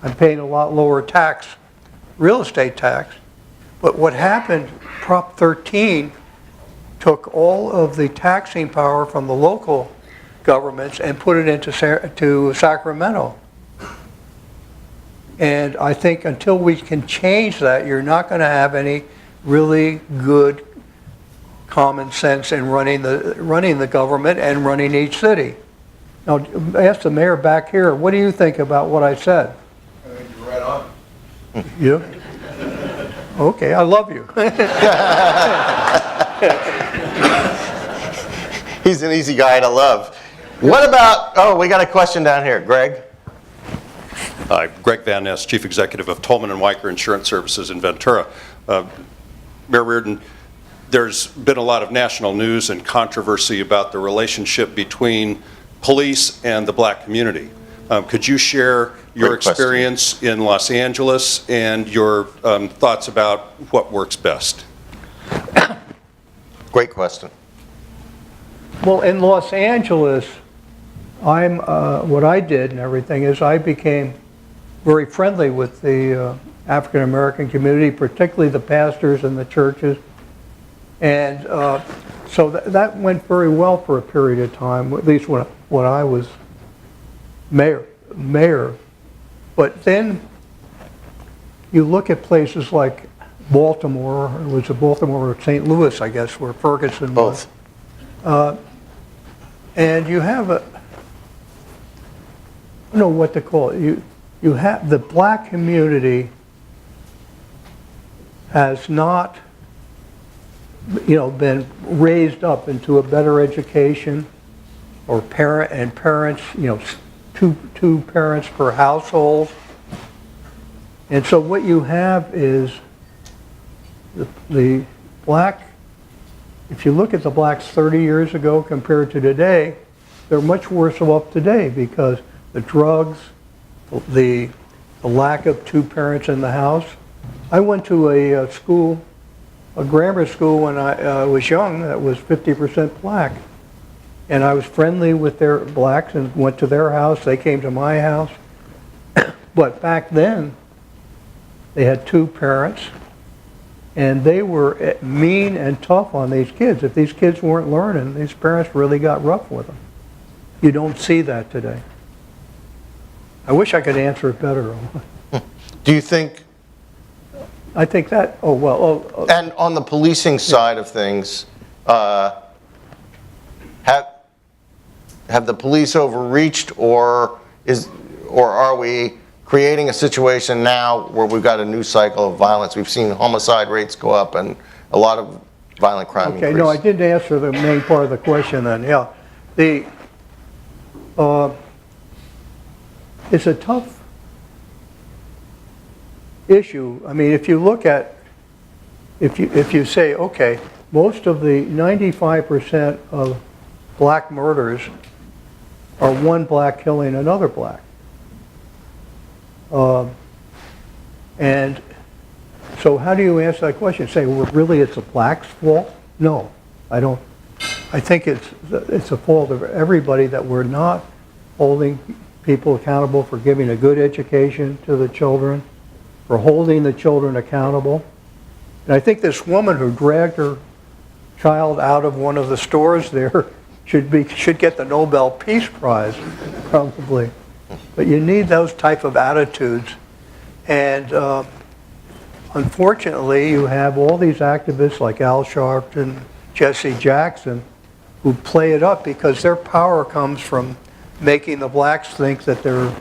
I'm paying a lot lower tax, real estate tax. But what happened, Prop 13 took all of the taxing power from the local governments and put it into Sacramento. And I think until we can change that, you're not going to have any really good common sense in running the government and running each city. Now, ask the mayor back here, what do you think about what I said?
I think you're right on.
You? Okay, I love you.
He's an easy guy to love. What about, oh, we got a question down here. Greg?
Greg Van Ness, Chief Executive of Tolman & Weicker Insurance Services in Ventura. Mayor Riordan, there's been a lot of national news and controversy about the relationship between police and the black community. Could you share your
Great question.
experience in Los Angeles and your thoughts about what works best?
Great question.
Well, in Los Angeles, what I did and everything is I became very friendly with the African American community, particularly the pastors and the churches. And so that went very well for a period of time, at least when I was mayor. But then you look at places like Baltimore, it was Baltimore or St. Louis, I guess, where Ferguson was.
Both.
And you have I don't know what to call it. You have the black community has not, been raised up into a better education, or parents, two parents per household. And so what you have is the black, if you look at the blacks 30 years ago compared to today, they're much worse off today because the drugs, the lack of two parents in the house. I went to a school, a grammar school when I was young that was 50% black. And I was friendly with their blacks and went to their house. They came to my house. But back then, they had two parents. And they were mean and tough on these kids. If these kids weren't learning, these parents really got rough with them. You don't see that today. I wish I could answer it better.
Do you think,
I think that,
and on the policing side of things, have the police overreached, or are we creating a situation now where we've got a new cycle of violence? We've seen homicide rates go up and a lot of violent crime
okay,
increase.
no, I didn't answer the main part of the question then, yeah. It's a tough issue. I mean, if you look at, if you say, okay, most of the 95% of black murders are one black killing another black. And so how do you answer that question? Say, well, really it's a black's fault? No, I don't. I think it's a fault of everybody that we're not holding people accountable for giving a good education to the children, for holding the children accountable. And I think this woman who dragged her child out of one of the stores there should get the Nobel Peace Prize, probably. But you need those type of attitudes. And unfortunately, you have all these activists like Al Sharpton, Jesse Jackson, who play it up because their power comes from making the blacks think that they're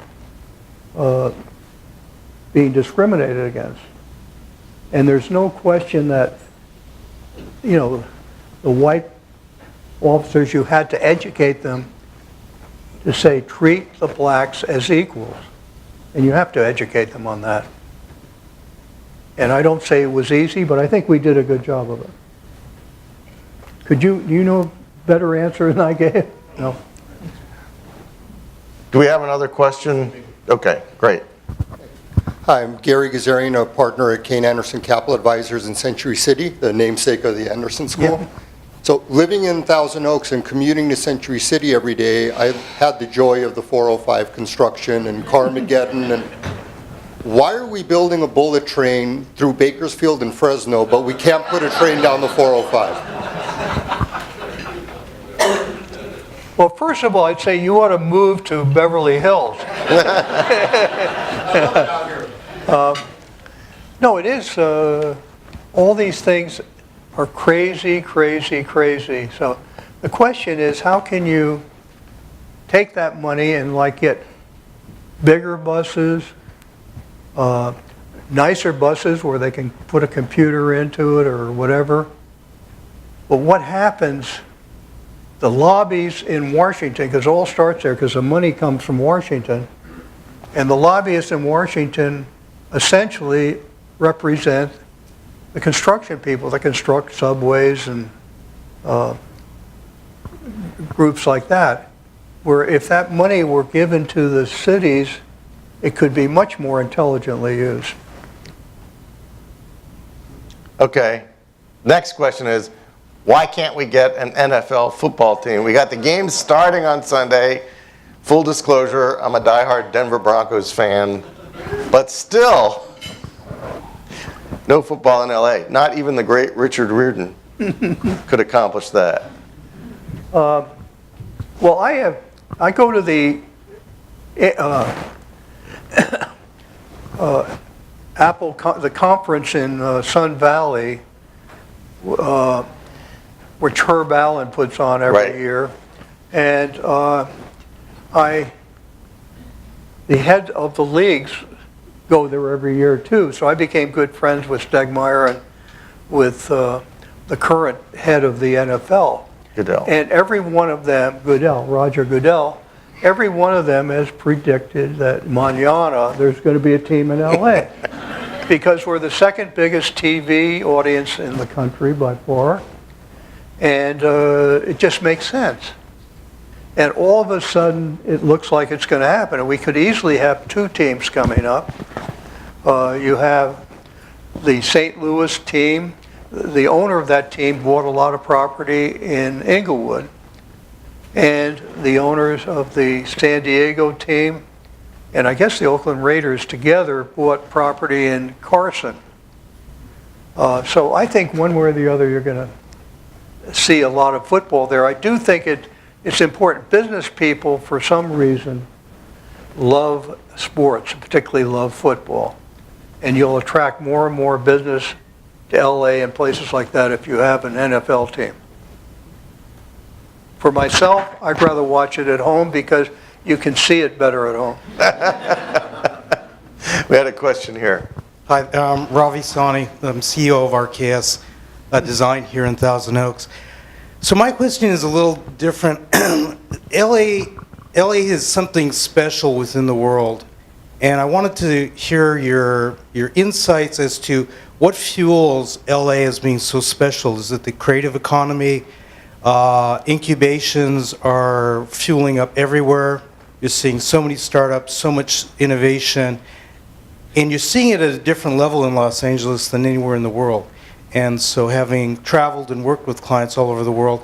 being discriminated against. And there's no question that, the white officers, you had to educate them to say, treat the blacks as equals. And you have to educate them on that. And I don't say it was easy, but I think we did a good job of it. Do you know a better answer than I gave? No.
Do we have another question? Okay, great.
Hi, I'm Gary Gazarian, a partner at Kane Anderson Capital Advisors in Century City, the namesake of the Anderson School.
Yeah.
So living in Thousand Oaks and commuting to Century City every day, I've had the joy of the 405 construction and Carmageddon. And why are we building a bullet train through Bakersfield and Fresno, but we can't put a train down the 405?
Well, first of all, I'd say you ought to move to Beverly Hills. No, it is, all these things are crazy, crazy, crazy. So the question is, how can you take that money and get bigger buses, nicer buses where they can put a computer into it or whatever. But what happens, the lobbies in Washington, because it all starts there because the money comes from Washington, and the lobbyists in Washington essentially represent the construction people that construct subways and groups like that, where if that money were given to the cities, it could be much more intelligently used.
Okay, next question is, why can't we get an NFL football team? We got the games starting on Sunday. Full disclosure, I'm a diehard Denver Broncos fan, but still, no football in LA. Not even the great Richard Riordan could accomplish that.
Well, I go to the the conference in Sun Valley, which Herb Allen puts on every
Right.
year, and the head of the leagues go there every year too. So I became good friends with Stegmeyer and with the current head of the NFL.
Goodell.
And every one of them, Roger Goodell, every one of them has predicted that mañana there's going to be a team in LA. Because we're the second biggest TV audience in the country by far. And it just makes sense. And all of a sudden, it looks like it's going to happen. And we could easily have two teams coming up. You have the St. Louis team. The owner of that team bought a lot of property in Inglewood. And the owners of the San Diego team, and I guess the Oakland Raiders together, bought property in Carson. So I think one way or the other, you're going to see a lot of football there. I do think it's important. Business people, for some reason, love sports, particularly love football. And you'll attract more and more business to LA and places like that if you have an NFL team. For myself, I'd rather watch it at home because you can see it better at home.
We had a question here.
Hi, Ravi Sani, I'm CEO of RKS Design here in Thousand Oaks. So my question is a little different. LA is something special within the world, and I wanted to hear your insights as to what fuels LA as being so special. Is it the creative economy? Incubations are fueling up everywhere. You're seeing so many startups, so much innovation, and you're seeing it at a different level in Los Angeles than anywhere in the world. And so having traveled and worked with clients all over the world,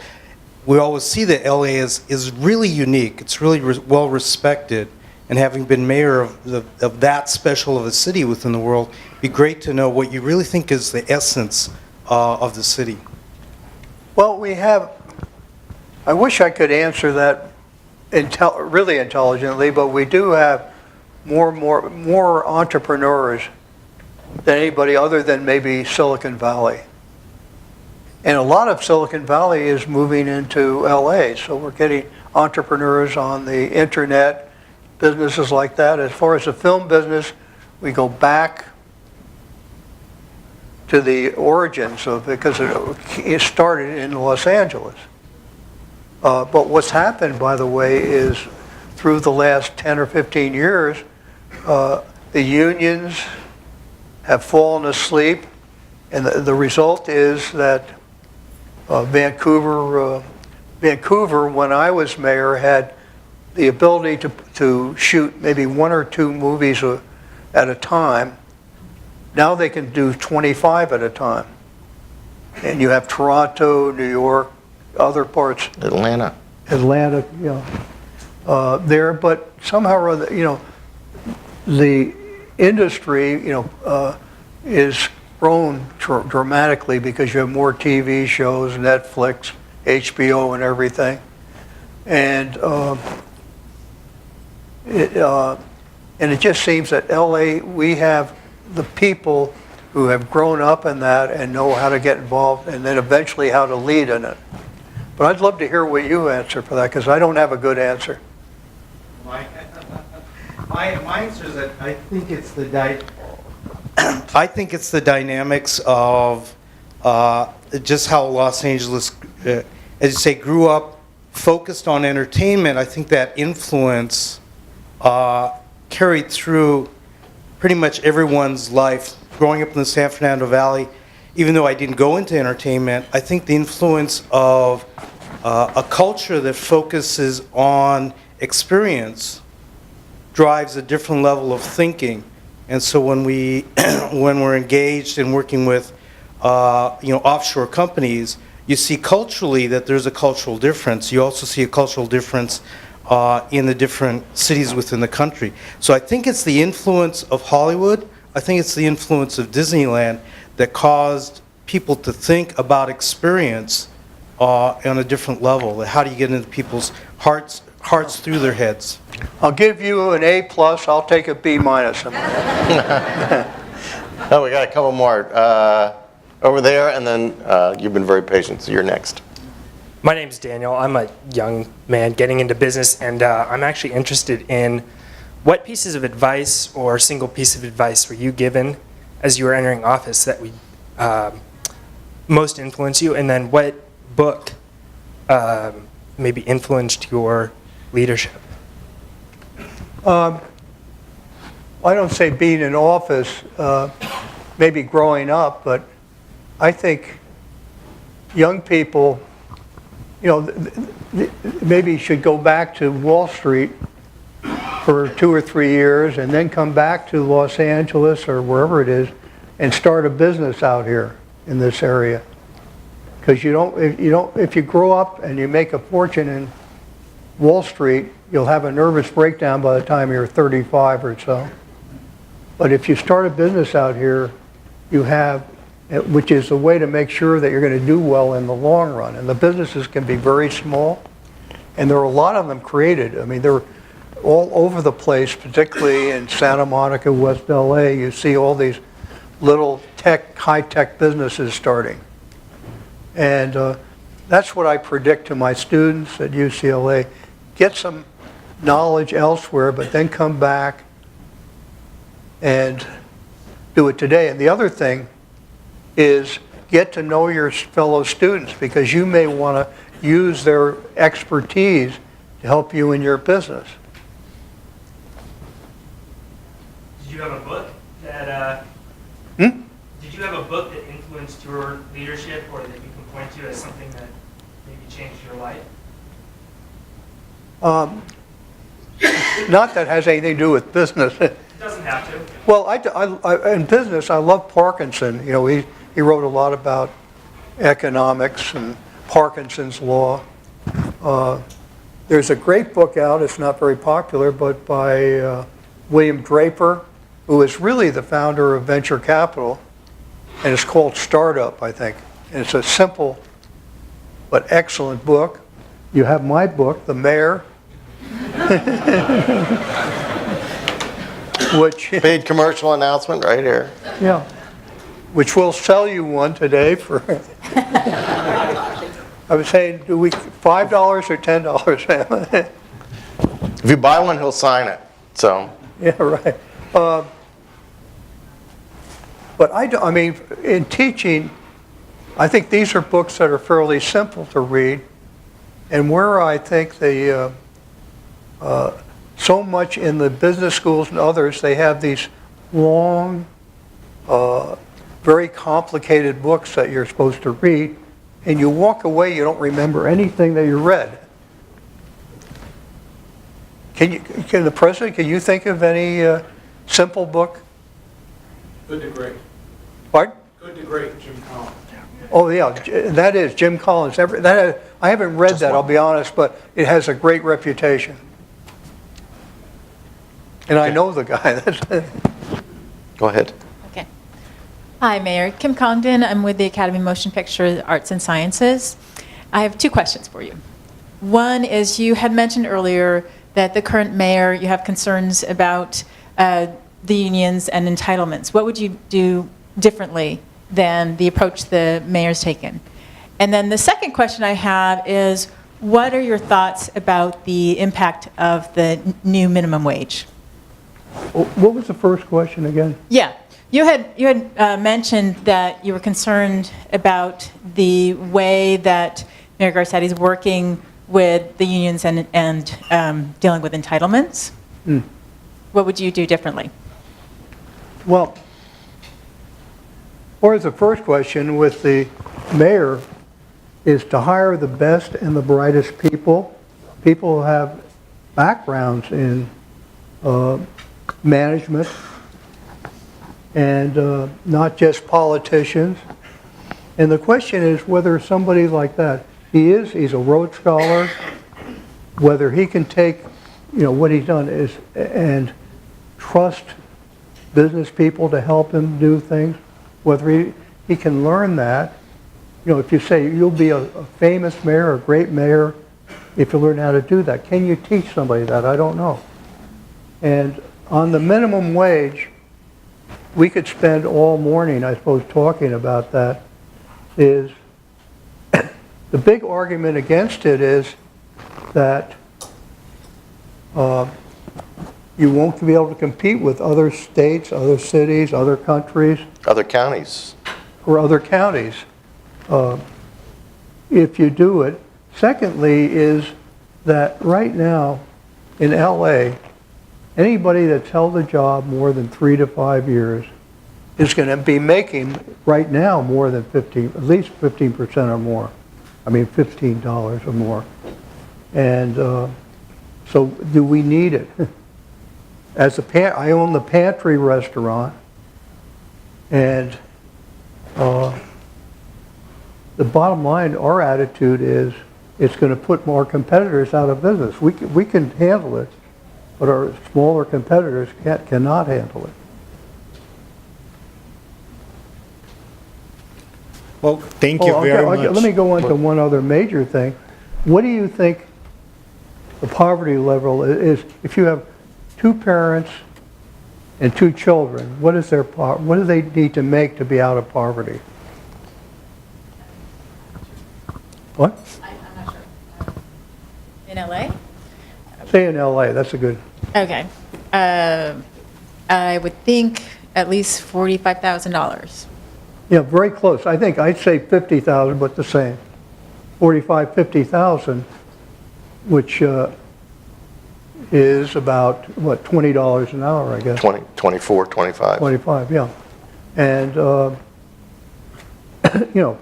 we always see that LA is really unique. It's really well respected. And having been mayor of that special of a city within the world, it'd be great to know what you really think is the essence of the city.
Well, I wish I could answer that really intelligently, but we do have more entrepreneurs than anybody other than maybe Silicon Valley. And a lot of Silicon Valley is moving into LA, so we're getting entrepreneurs on the internet, businesses like that. As far as the film business, we go back to the origins of it because it started in Los Angeles. But what's happened, by the way, is through the last 10 or 15 years, the unions have fallen asleep, and the result is that Vancouver, when I was mayor, had the ability to shoot maybe 1 or 2 movies at a time. Now they can do 25 at a time. And you have Toronto, New York, other parts.
Atlanta,
there, but somehow or other, the industry, is grown dramatically because you have more TV shows, Netflix, HBO, and everything. And it just seems that LA, we have the people who have grown up in that and know how to get involved, and then eventually how to lead in it. But I'd love to hear what you answer for that, because I don't have a good answer.
My answer is that I think it's I think it's the dynamics of just how Los Angeles, as you say, grew up focused on entertainment. I think that influence carried through pretty much everyone's life. Growing up in the San Fernando Valley, even though I didn't go into entertainment, I think the influence of a culture that focuses on experience drives a different level of thinking. And so when we're engaged in working with offshore companies, you see culturally that there's a cultural difference. You also see a cultural difference in the different cities within the country. So I think it's the influence of Hollywood. I think it's the influence of Disneyland that caused people to think about experience on a different level. How do you get into people's hearts through their heads?
I'll give you an A+, I'll take a B-.
Oh, we got a couple more. Over there, and then you've been very patient, so you're next.
My name's Daniel. I'm a young man getting into business, and I'm actually interested in what pieces of advice or single piece of advice were you given as you were entering office that would most influence you, and then what book maybe influenced your leadership?
I don't say being in office, maybe growing up, but I think young people, maybe should go back to Wall Street for 2 or 3 years and then come back to Los Angeles or wherever it is and start a business out here in this area. Because if you grow up and you make a fortune in Wall Street, you'll have a nervous breakdown by the time you're 35 or so. But if you start a business out here, you have, which is a way to make sure that you're going to do well in the long run. And the businesses can be very small, and there are a lot of them created. I mean, they're all over the place, particularly in Santa Monica, West LA. You see all these little high-tech businesses starting. And that's what I predict to my students at UCLA. Get some knowledge elsewhere, but then come back and do it today. And the other thing is get to know your fellow students, because you may want to use their expertise to help you in your business.
Did you have a book that Did you have a book that influenced your leadership, or that you can point to as something that maybe changed your life?
Not that has anything to do with business.
It doesn't have to.
Well, in business, I love Parkinson. He wrote a lot about economics and Parkinson's law. There's a great book out, it's not very popular, but by William Draper, who is really the founder of venture capital, and it's called Startup, I think. And it's a simple but excellent book. You have my book, The Mayor, which
Paid commercial announcement right here.
yeah, which we'll sell you one today for. I was saying, do we $5 or $10?
If you buy one, he'll sign it. So
Yeah, right. But I mean, in teaching, I think these are books that are fairly simple to read, and where I think they, so much in the business schools and others, they have these long, very complicated books that you're supposed to read, and you walk away, you don't remember anything that you read. Can the president, can you think of any simple book?
Good to Great.
Pardon?
Good to Great, Jim Collins.
Oh, yeah, that is Jim Collins. I haven't read that, I'll be honest, but it has a great reputation. And I know the guy.
go ahead.
Okay. Hi, Mayor. Kim Congdon. I'm with the Academy of Motion Picture Arts and Sciences. I have 2 questions for you. One is, you had mentioned earlier that the current mayor, you have concerns about the unions and entitlements. What would you do differently than the approach the mayor's taken? And then the second question I have is, what are your thoughts about the impact of the new minimum wage?
What was the first question again?
Yeah. You had mentioned that you were concerned about the way that Mayor Garcetti is working with the unions and dealing with entitlements. What would you do differently?
Well, or the first question with the mayor is to hire the best and the brightest people who have backgrounds in management and not just politicians. And the question is whether somebody like that, he's a Rhodes Scholar, whether he can take, what he's done is, and trust business people to help him do things, whether he can learn that. If you say you'll be a famous mayor, a great mayor, if you learn how to do that. Can you teach somebody that? I don't know. And on the minimum wage, we could spend all morning, I suppose, talking about that, is the big argument against it is that you won't be able to compete with other states, other cities, other countries.
Other counties.
Or other counties, if you do it. Secondly is that right now in LA, anybody that's held a job more than 3 to 5 years is going to be making right now more than at least 15% or more. I mean $15 or more. And so do we need it? I own the Pantry restaurant, and the bottom line, our attitude is it's going to put more competitors out of business. We can handle it, but our smaller competitors cannot handle it.
Well, thank you very much.
Let me go on to one other major thing. What do you think the poverty level is? If you have 2 parents and 2 children, what do they need to make to be out of poverty? What?
I'm not sure. In LA?
Say in LA, that's a good.
Okay. I would think at least $45,000.
Yeah, very close. I'd say 50,000, but the same. 45, 50,000, which is about, what, $20 an hour, I guess.
24, 25.
25, yeah. And,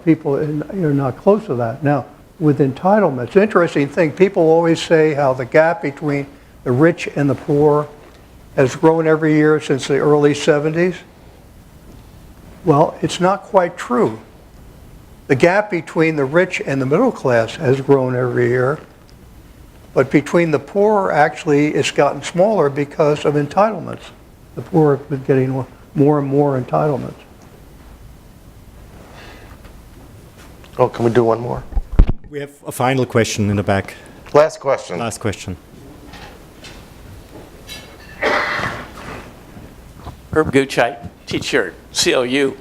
people are not close to that. Now, with entitlements, interesting thing, people always say how the gap between the rich and the poor has grown every year since the early 70s. Well, it's not quite true. The gap between the rich and the middle class has grown every year, but between the poor, actually, it's gotten smaller because of entitlements. The poor have been getting more and more entitlements.
Oh, can we do one more?
We have a final question in the back.
Last question.
Last question.
Herb Gooch, I teach here at CLU.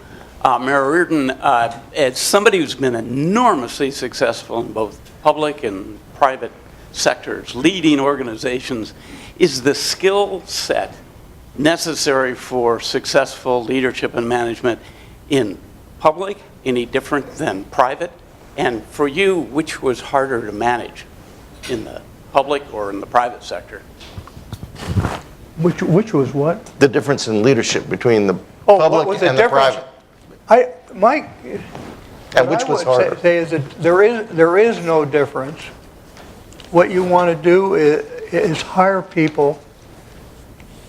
Mayor Riordan, as somebody who's been enormously successful in both public and private sectors, leading organizations, is the skill set necessary for successful leadership and management in public any different than private? And for you, which was harder to manage, in the public or in the private sector?
Which was what?
The difference in leadership between the public and the private. And which was harder?
Say is that there is no difference. What you want to do is hire people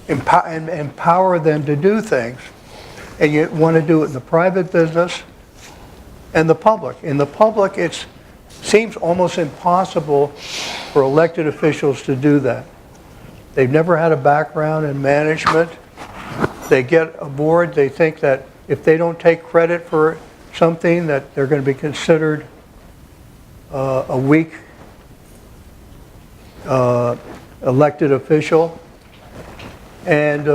and empower them to do things. And you want to do it in the private business and the public. In the public, it seems almost impossible for elected officials to do that. They've never had a background in management. They get aboard, they think that if they don't take credit for something, that they're going to be considered a weak elected official. And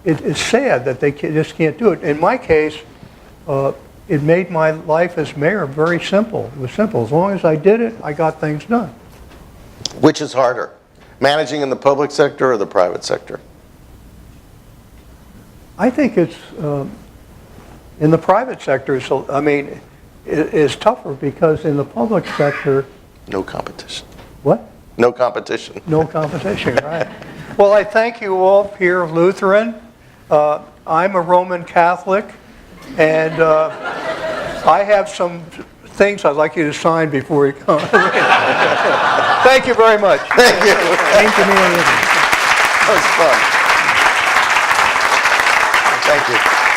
it's sad that they just can't do it. In my case, it made my life as mayor very simple. It was simple. As long as I did it, I got things done.
Which is harder, managing in the public sector or the private sector?
I think it's, in the private sector, so, I mean, is tougher because in the public sector,
No competition.
what?
No competition.
No competition, right. Well, I thank you all here, Lutheran. I'm a Roman Catholic, and I have some things I'd like you to sign before you come. Thank you very much.
Thank you.
Thank you, Mayor.
That was fun. Thank you.